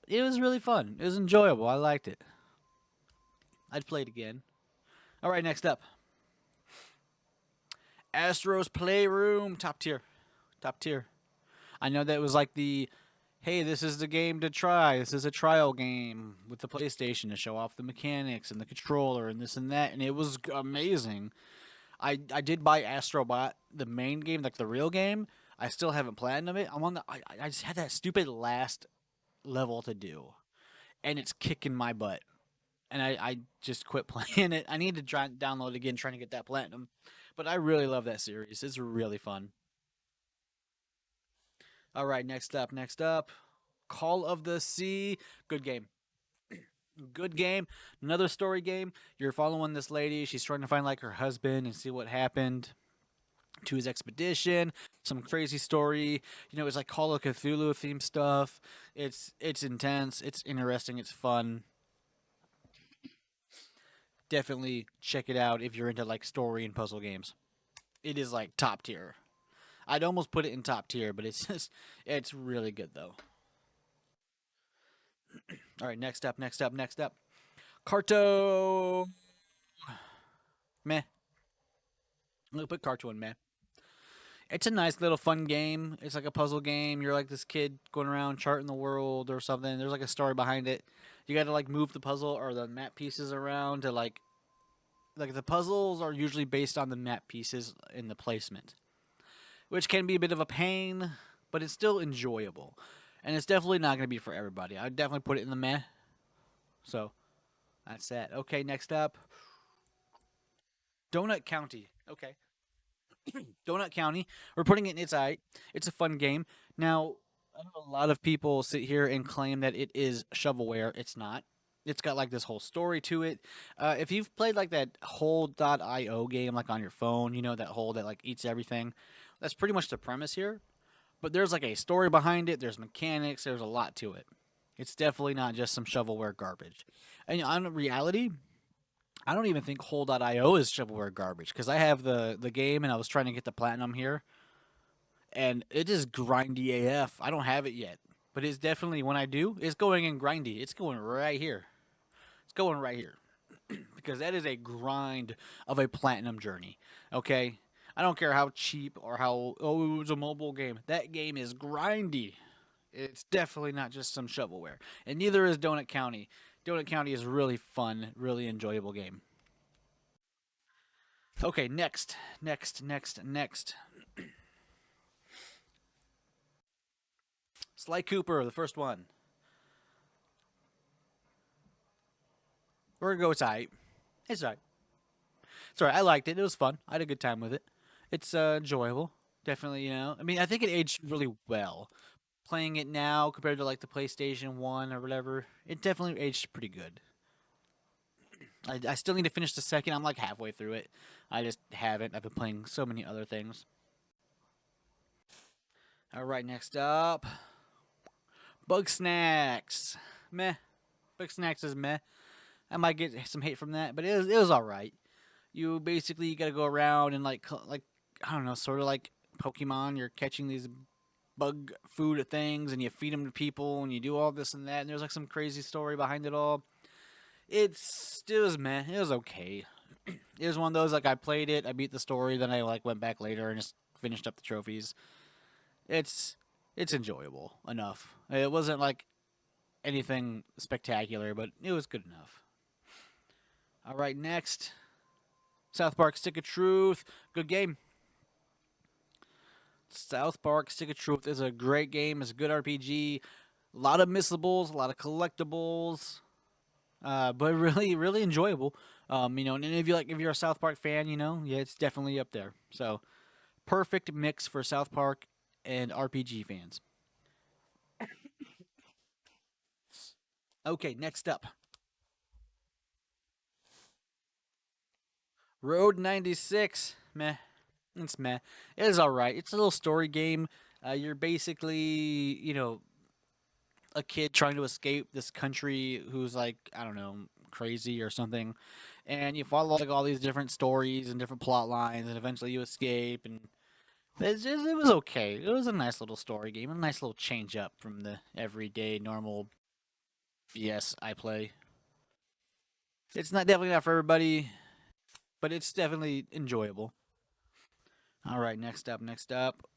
It was really fun. It was enjoyable. I liked it. I'd play it again. All right, next up, Astro's Playroom, top tier, top tier. I know that was like the, hey, this is the game to try. This is a trial game with the PlayStation to show off the mechanics and the controller and this and that, and it was amazing. I did buy Astrobot, the main game, like the real game. I still haven't platinumed it. I'm on the. I just had that stupid last level to do, and it's kicking my butt. And I just quit playing it. I need to try download it again, trying to get that platinum. But I really love that series. It's really fun. All right, next up, next up, Call of the Sea. Good game. Good game. Another story game. You're following this lady. She's trying to find like her husband and see what happened to his expedition. Some crazy story. It's like Call of Cthulhu themed stuff. It's intense. It's interesting. It's fun. Definitely check it out if you're into like story and puzzle games. It is like top tier. I'd almost put it in top tier, but it's just it's really good though. All right, next up, next up, next up. Carto. Meh. I'm gonna put Carto in meh. It's a nice little fun game. It's like a puzzle game. You're like this kid going around charting the world or something. There's like a story behind it. You got to like move the puzzle or the map pieces around to like the puzzles are usually based on the map pieces in the placement, which can be a bit of a pain, but it's still enjoyable. And it's definitely not going to be for everybody. I'd definitely put it in the meh. So that's that. Okay, next up, Donut County. Okay. Donut County. We're putting it in its eye. It's a fun game. Now, I know a lot of people sit here and claim that it is shovelware. It's not. It's got like this whole story to it. If you've played like that Hole.io game, like on your phone, that hole that like eats everything. That's pretty much the premise here. But there's like a story behind it. There's mechanics. There's a lot to it. It's definitely not just some shovelware garbage. And on reality, I don't even think Hole.io is shovelware garbage because I have the game and I was trying to get the platinum here, and it is grindy AF. I don't have it yet, but it's definitely when I do, it's going in grindy. It's going right here. It's going right here because that is a grind of a platinum journey. Okay, I don't care how cheap or how it was a mobile game. That game is grindy. It's definitely not just some shovelware, and neither is Donut County. Donut County is really fun, really enjoyable game. Okay, next. Sly Cooper, the first one. We're gonna go. It's alright. It's alright. It's alright. I liked it. It was fun. I had a good time with it. It's enjoyable. Definitely, I mean, I think it aged really well. Playing it now compared to like the PlayStation 1 or whatever, it definitely aged pretty good. I still need to finish the second. I'm like halfway through it. I just haven't. I've been playing so many other things. All right, next up, Bug Snacks. Meh. Bug Snacks is meh. I might get some hate from that, but it was all right. You basically got to go around and like I don't know, sort of like Pokemon. You're catching these bug food things, and you feed them to people, and you do all this and that. And there's like some crazy story behind it all. It was meh. It was okay. It was one of those like I played it, I beat the story, then I like went back later and just finished up the trophies. It's it's enjoyable enough. It wasn't like anything spectacular, but it was good enough. All right, next, South Park: Stick of Truth. Good game. South Park: Stick of Truth is a great game. It's a good RPG. A lot of missables, a lot of collectibles, but really, really enjoyable. And if you're a South Park fan, yeah, it's definitely up there. So perfect mix for South Park and RPG fans. Okay, next up, Road 96. Meh. It's meh. It is alright. It's a little story game. You're basically, a kid trying to escape this country who's like, I don't know, crazy or something. And you follow like all these different stories and different plot lines, and eventually you escape. And it was okay. It was a nice little story game, a nice little change up from the everyday normal BS I play. It's not definitely not for everybody, but it's definitely enjoyable. All right, next up, next up.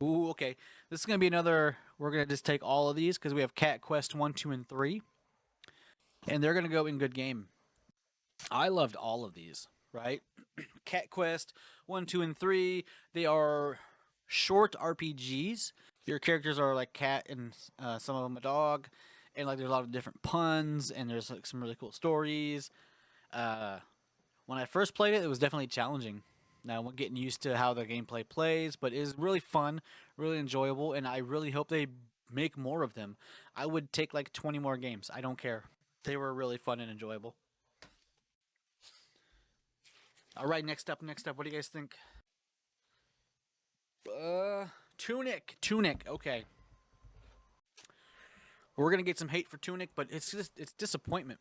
Ooh, okay. This is gonna be another. We're gonna just take all of these because we have Cat Quest 1, 2, and 3, and they're gonna go in good game. I loved all of these. Right? Cat Quest 1, 2, and 3. They are short RPGs. Your characters are like cat and some of them a dog, and like there's a lot of different puns and there's like some really cool stories. Uh, when I first played it, it was definitely challenging. Now I'm getting used to how the gameplay plays, but it is really fun, really enjoyable, and I really hope they make more of them. I would take like 20 more games. I don't care. They were really fun and enjoyable. All right, next up, next up. What do you guys think? Uh, Tunic, Tunic. Okay, we're gonna get some hate for Tunic, but it's disappointment.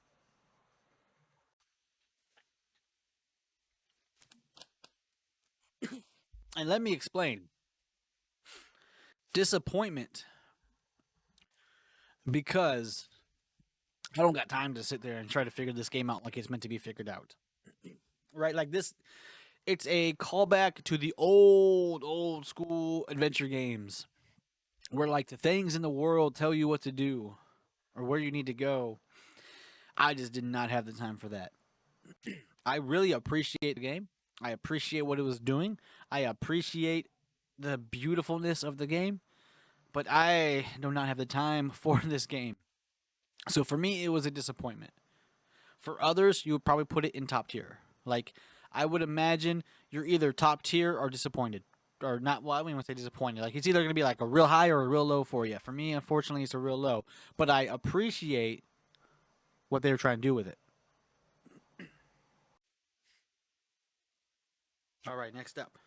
And let me explain. Disappointment because I don't got time to sit there and try to figure this game out like it's meant to be figured out. Right? Like this, it's a callback to the old school adventure games where like the things in the world tell you what to do or where you need to go. I just did not have the time for that. I really appreciate the game. I appreciate what it was doing. I appreciate the beautifulness of the game, but I do not have the time for this game. So for me, it was a disappointment. For others, you would probably put it in top tier. Like I would imagine you're either top tier or disappointed, or not. Well, I wouldn't even say disappointed. Like it's either going to be like a real high or a real low for you. For me, unfortunately, it's a real low. But I appreciate what they were trying to do with it. All right, next up,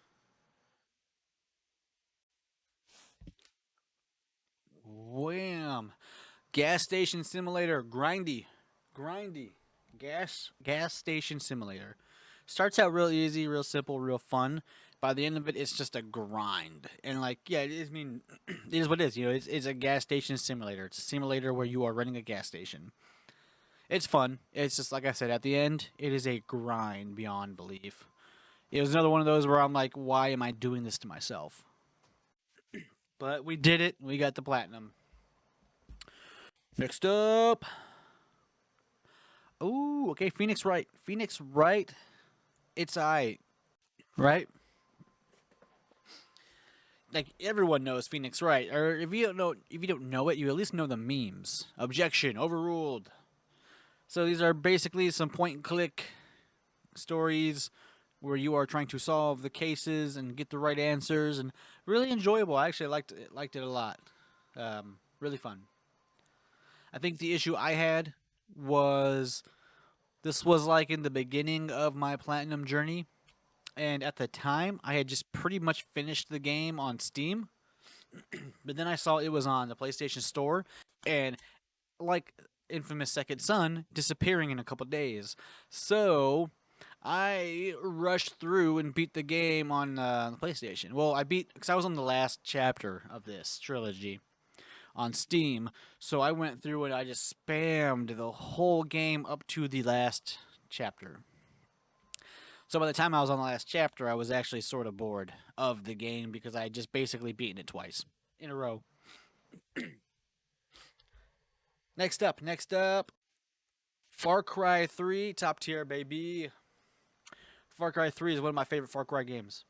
wham, gas station simulator, grindy, gas station simulator. Starts out real easy, real simple, real fun. By the end of it, it's just a grind. And like, yeah, it is. I mean, it is what it is. It's a gas station simulator. It's a simulator where you are running a gas station. It's fun. It's just like I said. At the end, it is a grind beyond belief. It was another one of those where I'm like, why am I doing this to myself? But we did it. We got the platinum. Next up. Ooh, okay. Phoenix Wright. Phoenix Wright. It's I. Right? Like everyone knows Phoenix Wright, or if you don't know it, you at least know the memes. Objection, overruled. So these are basically some point and click stories where you are trying to solve the cases and get the right answers, and really enjoyable. I actually liked it a lot. Really fun. I think the issue I had was this was like in the beginning of my platinum journey, and at the time I had just pretty much finished the game on Steam, but then I saw it was on the PlayStation Store, and like Infamous Second Son, disappearing in a couple days. So I rushed through and beat the game on the PlayStation. Well, I beat because I was on the last chapter of this trilogy on Steam. So I went through and I just spammed the whole game up to the last chapter. So by the time I was on the last chapter, I was actually sort of bored of the game because I had just basically beaten it twice in a row. Next up, Far Cry 3, top tier, baby. Far Cry 3 is one of my favorite Far Cry games.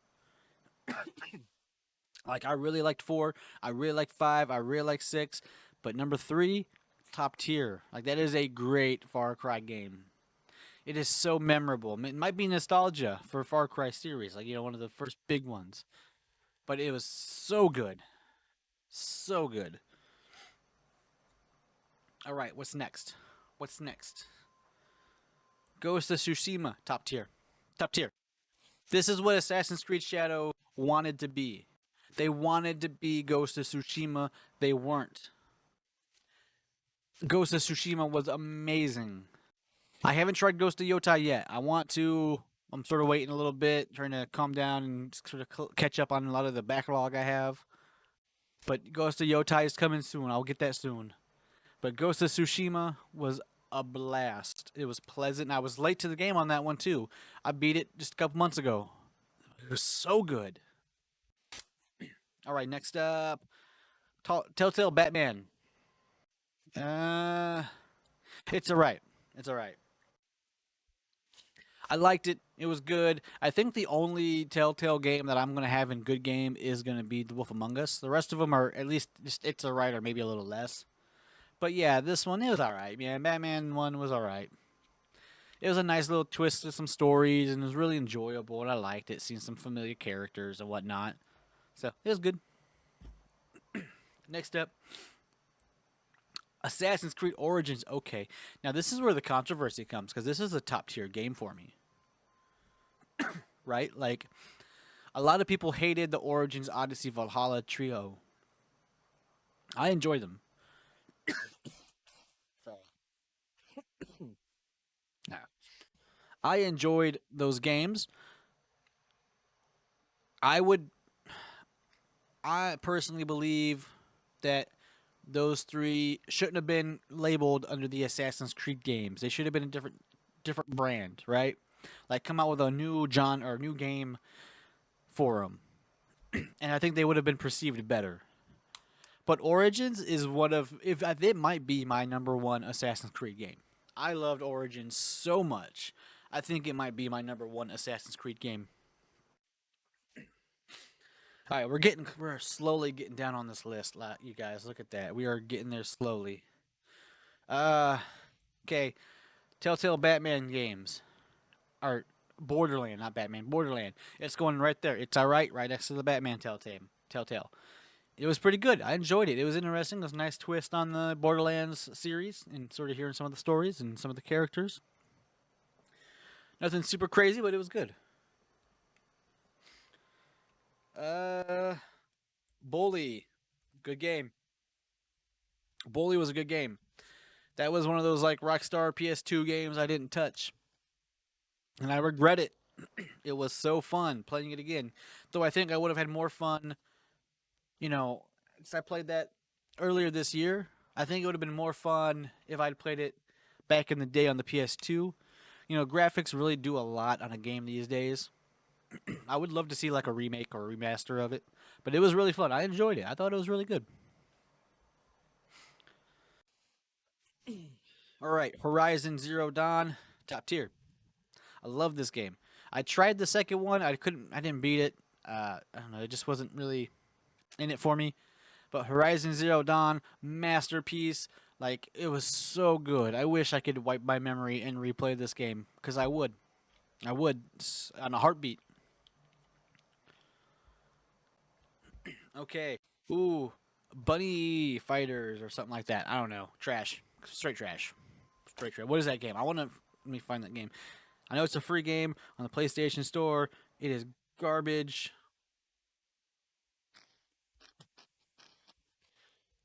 Like, I really liked 4, I really liked 5, I really liked 6, but number 3, top tier. Like, that is a great Far Cry game. It is so memorable. It might be nostalgia for Far Cry series, like, one of the first big ones. But it was so good. So good. All right, what's next? What's next? Ghost of Tsushima, top tier. Top tier. This is what Assassin's Creed Shadow wanted to be. They wanted to be Ghost of Tsushima. They weren't. Ghost of Tsushima was amazing. I haven't tried Ghost of Yotai yet. I want to. I'm sort of waiting a little bit, trying to calm down and sort of catch up on a lot of the backlog I have. But Ghost of Yotai is coming soon. I'll get that soon. But Ghost of Tsushima was a blast. It was pleasant. And I was late to the game on that one too. I beat it just a couple months ago. It was so good. All right, next up, Telltale Batman. Uh, it's alright. It's alright. I liked it. It was good. I think the only Telltale game that I'm gonna have in good game is gonna be The Wolf Among Us. The rest of them are at least just it's alright or maybe a little less. But yeah, this one it was alright. Yeah, Batman one was alright. It was a nice little twist to some stories and it was really enjoyable and I liked it, seeing some familiar characters and whatnot. So it was good. Next up, Assassin's Creed Origins. Okay, now this is where the controversy comes because this is a top tier game for me, right? Like a lot of people hated the Origins, Odyssey, Valhalla trio. I enjoy them. Sorry. Nah. I enjoyed those games. I would. I personally believe that those three shouldn't have been labeled under the Assassin's Creed games. They should have been a different brand, right? Like come out with a new John or new game for them, and I think they would have been perceived better. But Origins is one of if it might be my number one Assassin's Creed game. I loved Origins so much. I think it might be my number one Assassin's Creed game. All right, we're slowly getting down on this list, you guys. Look at that. We are getting there slowly. Uh, okay. Telltale Batman games or Borderland, not Batman. Borderland. It's going right there. It's all right next to the Batman Telltale. Telltale. It was pretty good. I enjoyed it. It was interesting. It was a nice twist on the Borderlands series and sort of hearing some of the stories and some of the characters. Nothing super crazy, but it was good. Uh, Bully, good game. Bully was a good game. That was one of those like Rockstar PS2 games I didn't touch, and I regret it. It was so fun playing it again. Though I think I would have had more fun, you know, because I played that earlier this year. I think it would have been more fun if I'd played it back in the day on the PS2. Graphics really do a lot on a game these days. I would love to see like a remake or a remaster of it, but it was really fun. I enjoyed it. I thought it was really good. All right, Horizon Zero Dawn, top tier. I love this game. I tried the second one. I didn't beat it. I don't know. It just wasn't really in it for me. But Horizon Zero Dawn, masterpiece. Like, it was so good. I wish I could wipe my memory and replay this game, because I would. I would, on a heartbeat. Okay. Ooh, Bunny Fighters or something like that. I don't know. Trash. Straight trash. Straight trash. What is that game? Let me find that game. I know it's a free game on the PlayStation Store. It is garbage.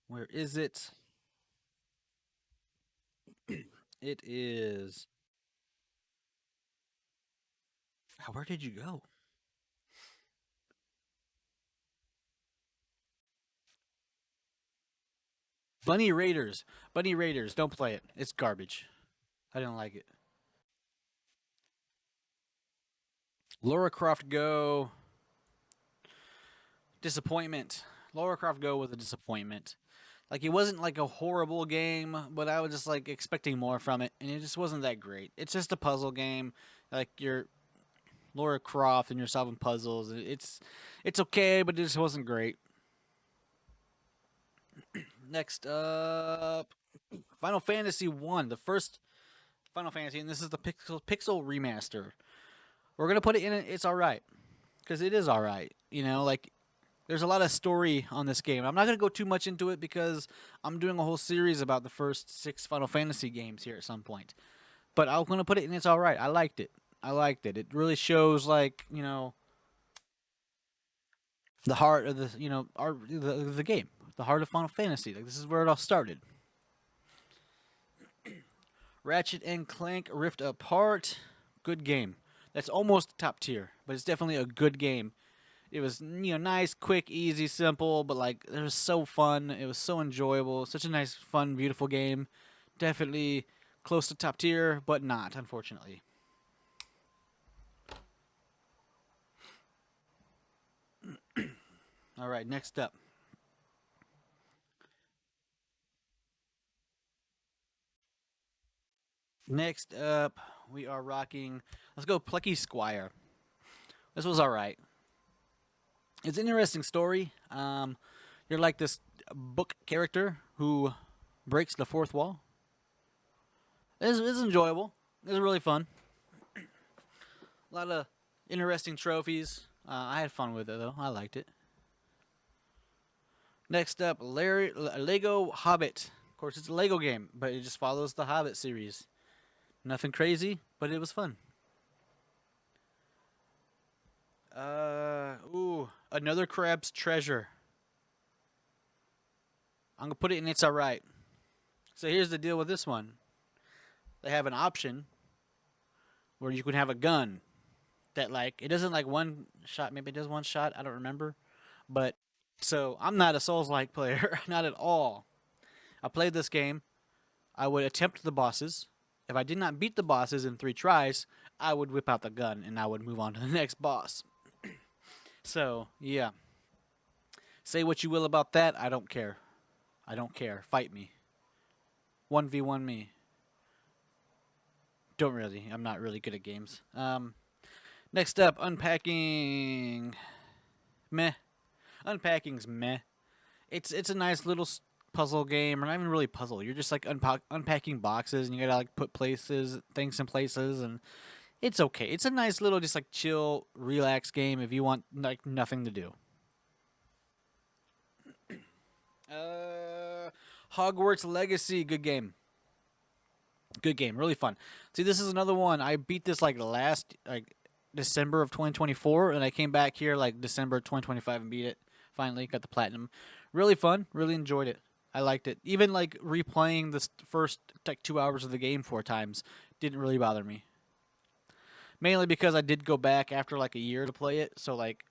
Where is it? It is. Where did you go? Bunny Raiders. Bunny Raiders. Don't play it. It's garbage. I didn't like it. Lara Croft Go. Disappointment. Lara Croft Go was a disappointment. Like, it wasn't like a horrible game, but I was just like expecting more from it, and it just wasn't that great. It's just a puzzle game. Like, you're Lara Croft and you're solving puzzles. It's okay, but it just wasn't great. Next up, Final Fantasy One, the first Final Fantasy, and this is the Pixel remaster. We're gonna put it in. It's all right because it is all right. Like, there's a lot of story on this game. I'm not gonna go too much into it because I'm doing a whole series about the first 6 Final Fantasy games here at some point. But I'm gonna put it in. It's all right. I liked it. I liked it. It really shows, like, the heart of the game, the heart of Final Fantasy. Like, this is where it all started. Ratchet and Clank Rift Apart, good game. That's almost top tier, but it's definitely a good game. It was, nice, quick, easy, simple, but like, it was so fun. It was so enjoyable. Such a nice, fun, beautiful game. Definitely close to top tier, but not, unfortunately. All right, next up. Next up, we are rocking. Let's go Plucky Squire. This was all right. It's an interesting story. You're like this book character who breaks the fourth wall. It's enjoyable. It was really fun. A lot of interesting trophies. I had fun with it though. I liked it. Next up, Lego Hobbit. Of course, it's a Lego game, but it just follows the Hobbit series. Nothing crazy, but it was fun. Another Crab's Treasure. I'm gonna put it in. It's all right. So here's the deal with this one. They have an option where you can have a gun that, like, it doesn't like one shot. Maybe it does one shot. I don't remember. But so I'm not a Souls-like player, not at all. I played this game. I would attempt the bosses. If I did not beat the bosses in 3 tries, I would whip out the gun and I would move on to the next boss. So, yeah. Say what you will about that. I don't care. I don't care. Fight me. 1v1 me. Don't really. I'm not really good at games. Next up, Unpacking. Meh. Unpacking's meh. It's a nice little puzzle game, or not even really puzzle. You're just like unpacking boxes, and you gotta like put things in places, and it's okay. It's a nice little, just like chill, relax game if you want like nothing to do. Hogwarts Legacy, good game. Good game, really fun. See, this is another one. I beat this like last December of 2024, and I came back here like December 2025 and beat it. Finally, got the platinum. Really fun. Really enjoyed it. I liked it. Even like replaying the first like 2 hours of the game 4 times didn't really bother me. Mainly because I did go back after like a year to play it, so like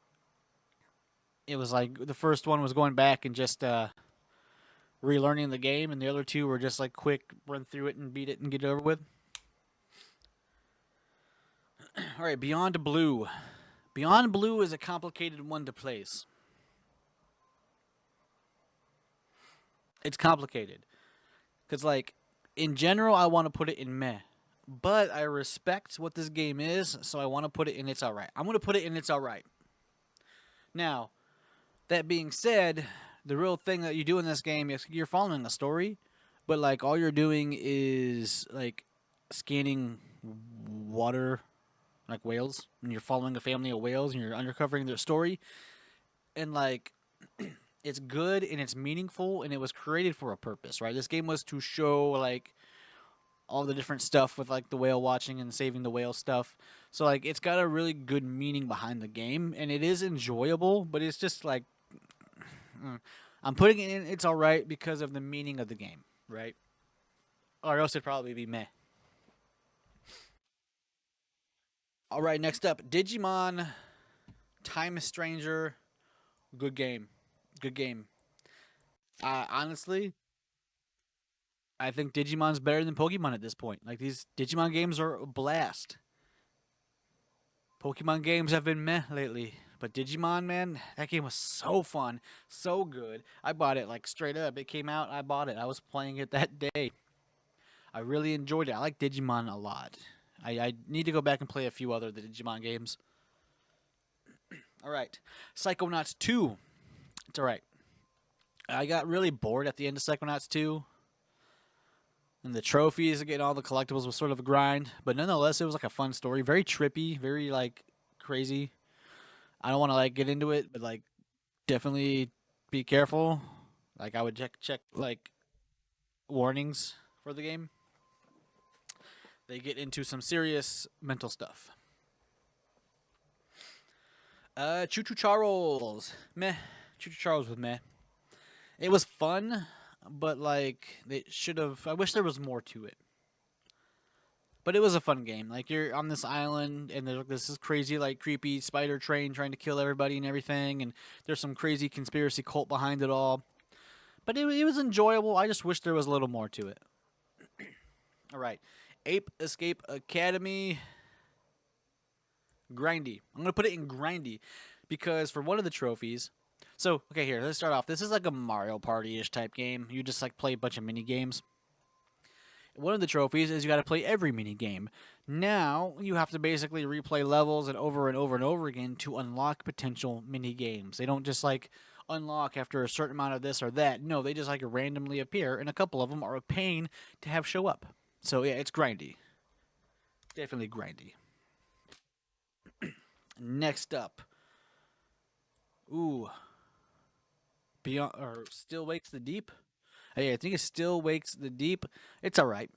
it was like the first one was going back and just relearning the game, and the other two were just like quick run through it and beat it and get it over with. All right, Beyond Blue. Beyond Blue is a complicated one to place. It's complicated because, like, in general, I want to put it in meh, but I respect what this game is, so I want to put it in it's alright. I'm gonna put it in it's alright. Now, that being said, the real thing that you do in this game is you're following a story, but like all you're doing is like scanning water, like whales, and you're following a family of whales, and you're uncovering their story, and like it's good and it's meaningful, and it was created for a purpose, right? This game was to show like all the different stuff with like the whale watching and saving the whale stuff. So like it's got a really good meaning behind the game, and it is enjoyable, but it's just like I'm putting it in. It's all right because of the meaning of the game, right? Or else it'd probably be meh. All right, next up, Digimon Time Stranger. Good game, good game. Honestly, I think Digimon's better than Pokemon at this point. Like these Digimon games are a blast. Pokemon games have been meh lately, but Digimon, man, that game was so fun, so good. I bought it like straight up. It came out, I bought it. I was playing it that day. I really enjoyed it. I like Digimon a lot. I need to go back and play a few other of the Digimon games. All right, Psychonauts 2. It's all right. I got really bored at the end of Psychonauts 2. And the trophies, getting all the collectibles was sort of a grind. But nonetheless, it was like a fun story. Very trippy, very like crazy. I don't want to like get into it, but like definitely be careful. Like I would check like warnings for the game. They get into some serious mental stuff. Choo Choo Charles. Meh. Choo Choo Charles was meh. It was fun, but like they should have. I wish there was more to it. But it was a fun game. Like you're on this island, and there's this crazy, like creepy spider train trying to kill everybody and everything, and there's some crazy conspiracy cult behind it all. But it was enjoyable. I just wish there was a little more to it. All right, Ape Escape Academy, grindy. I'm gonna put it in grindy because for one of the trophies. So okay, here let's start off. This is like a Mario Party ish type game. You just like play a bunch of mini games. One of the trophies is you got to play every mini game. Now you have to basically replay levels and and over again to unlock potential mini games. They don't just like unlock after a certain amount of this or that. No, they just like randomly appear, and a couple of them are a pain to have show up. So yeah, it's grindy. Definitely grindy. Next up, ooh, Beyond or Still Wakes the Deep. Hey, I think it Still Wakes the Deep. It's all right.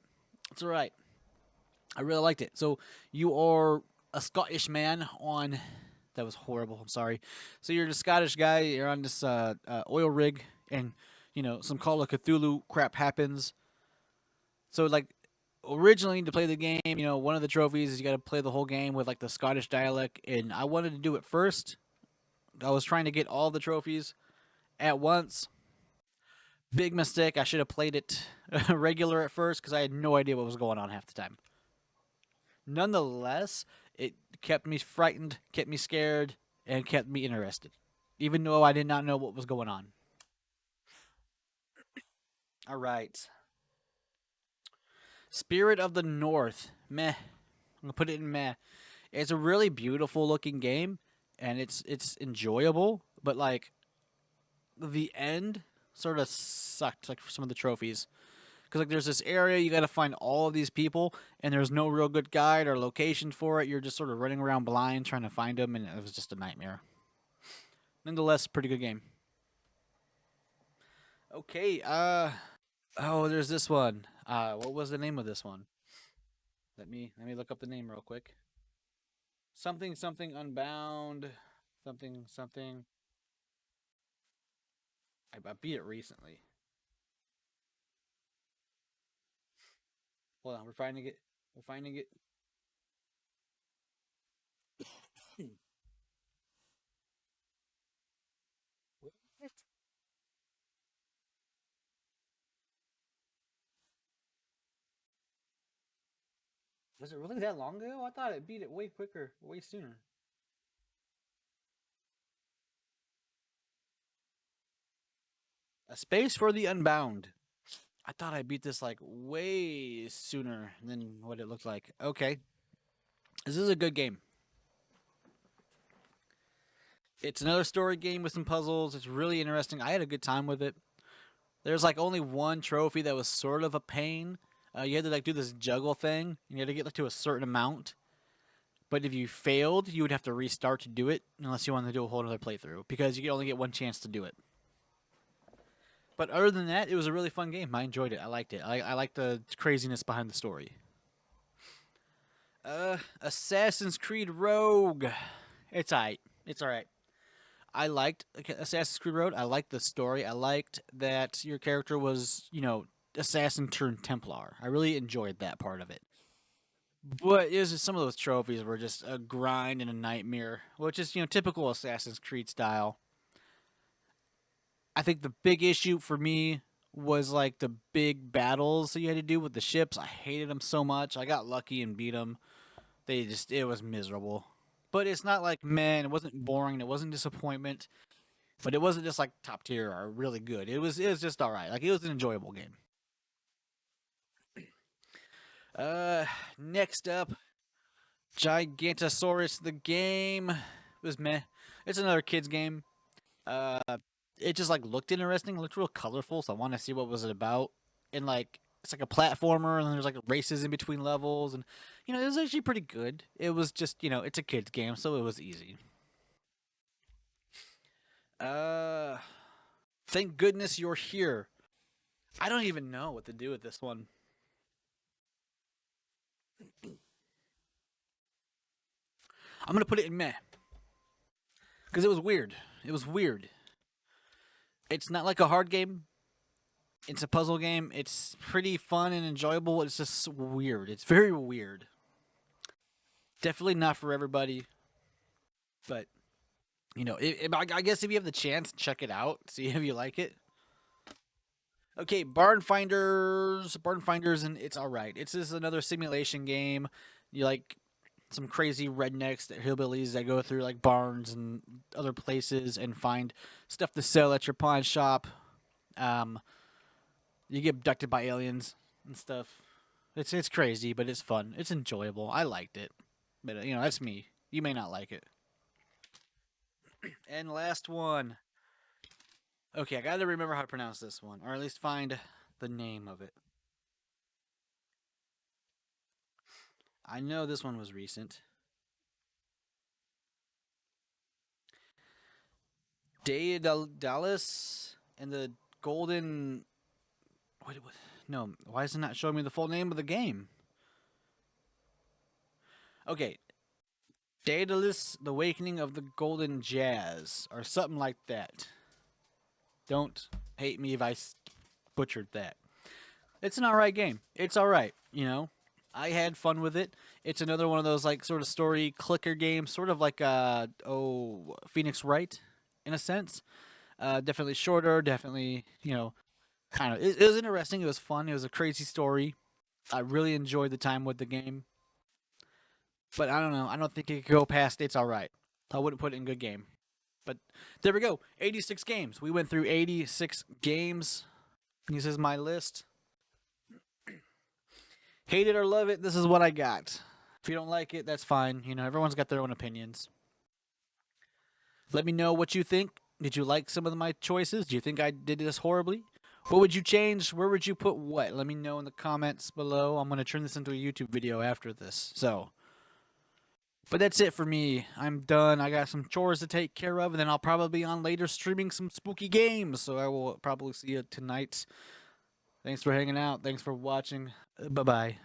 It's all right. I really liked it. So you are a Scottish man on. That was horrible. I'm sorry. So you're a Scottish guy. You're on this oil rig, and some Call of Cthulhu crap happens. So like originally to play the game, one of the trophies is you got to play the whole game with like the Scottish dialect, and I wanted to do it first. I was trying to get all the trophies at once. Big mistake. I should have played it regular at first because I had no idea what was going on half the time. Nonetheless, it kept me frightened, kept me scared, and kept me interested, even though I did not know what was going on. All right. Spirit of the North. Meh. I'm gonna put it in meh. It's a really beautiful looking game, and it's enjoyable, but like the end sort of sucked. Like for some of the trophies, because like there's this area you got to find all of these people, and there's no real good guide or location for it. You're just sort of running around blind trying to find them, and it was just a nightmare. Nonetheless, pretty good game. Okay. Oh, there's this one. What was the name of this one? Let me look up the name real quick. Something something Unbound. Something something. I beat it recently. Hold on, we're finding it. We're finding it. What? Was it really that long ago? I thought it beat it way quicker, way sooner. A Space for the Unbound. I thought I beat this like way sooner than what it looked like. Okay, this is a good game. It's another story game with some puzzles. It's really interesting. I had a good time with it. There's like only one trophy that was sort of a pain. You had to like do this juggle thing. And you had to get like to a certain amount. But if you failed, you would have to restart to do it, unless you wanted to do a whole other playthrough, because you could only get one chance to do it. But other than that, it was a really fun game. I enjoyed it. I liked it. I liked the craziness behind the story. Assassin's Creed Rogue. It's alright. It's alright. I liked Assassin's Creed Rogue. I liked the story. I liked that your character was, assassin turned Templar. I really enjoyed that part of it. But it was just, some of those trophies were just a grind and a nightmare, which is, typical Assassin's Creed style. I think the big issue for me was like the big battles that you had to do with the ships. I hated them so much. I got lucky and beat them. It was miserable. But it's not like, man, it wasn't boring. It wasn't disappointment. But it wasn't just like top tier or really good. It was just all right. Like, it was an enjoyable game. Uh, Next up, Gigantosaurus the game. It was meh. It's another kids game. Uh, it just like looked interesting. It looked real colorful, so I wanted to see what was it about. And like it's like a platformer, and there's like races in between levels, and it was actually pretty good. It was just it's a kids game, so it was easy. Uh, thank goodness you're here. I don't even know what to do with this one. I'm gonna put it in meh because it was weird. It was weird. It's not like a hard game. It's a puzzle game. It's pretty fun and enjoyable. It's just weird. It's very weird. Definitely not for everybody, but I guess if you have the chance, check it out. See if you like it. Okay, Barn Finders, and it's all right. It's just another simulation game. You like some crazy rednecks, that hillbillies that go through like barns and other places and find stuff to sell at your pawn shop. Um, you get abducted by aliens and stuff. It's crazy, but it's fun. It's enjoyable. I liked it, but that's me. You may not like it. And last one. Okay, I gotta remember how to pronounce this one, or at least find the name of it. I know this one was recent. Daedalus and the Golden. What? No, why is it not showing me the full name of the game? Okay, Daedalus, the Awakening of the Golden Jazz, or something like that. Don't hate me if I butchered that. It's an alright game. It's alright. I had fun with it. It's another one of those like sort of story clicker games, sort of like Phoenix Wright, in a sense. Definitely shorter. Definitely kind of. It was interesting. It was fun. It was a crazy story. I really enjoyed the time with the game. But I don't know. I don't think it could go past. It's all right. I wouldn't put it in good game. But there we go. 86 games. We went through 86 games. This is my list. Hate it or love it, this is what I got. If you don't like it, that's fine. Everyone's got their own opinions. Let me know what you think. Did you like some of my choices? Do you think I did this horribly? What would you change? Where would you put what? Let me know in the comments below. I'm going to turn this into a YouTube video after this. But that's it for me. I'm done. I got some chores to take care of, and then I'll probably be on later streaming some spooky games. So I will probably see you tonight. Thanks for hanging out. Thanks for watching. Bye bye.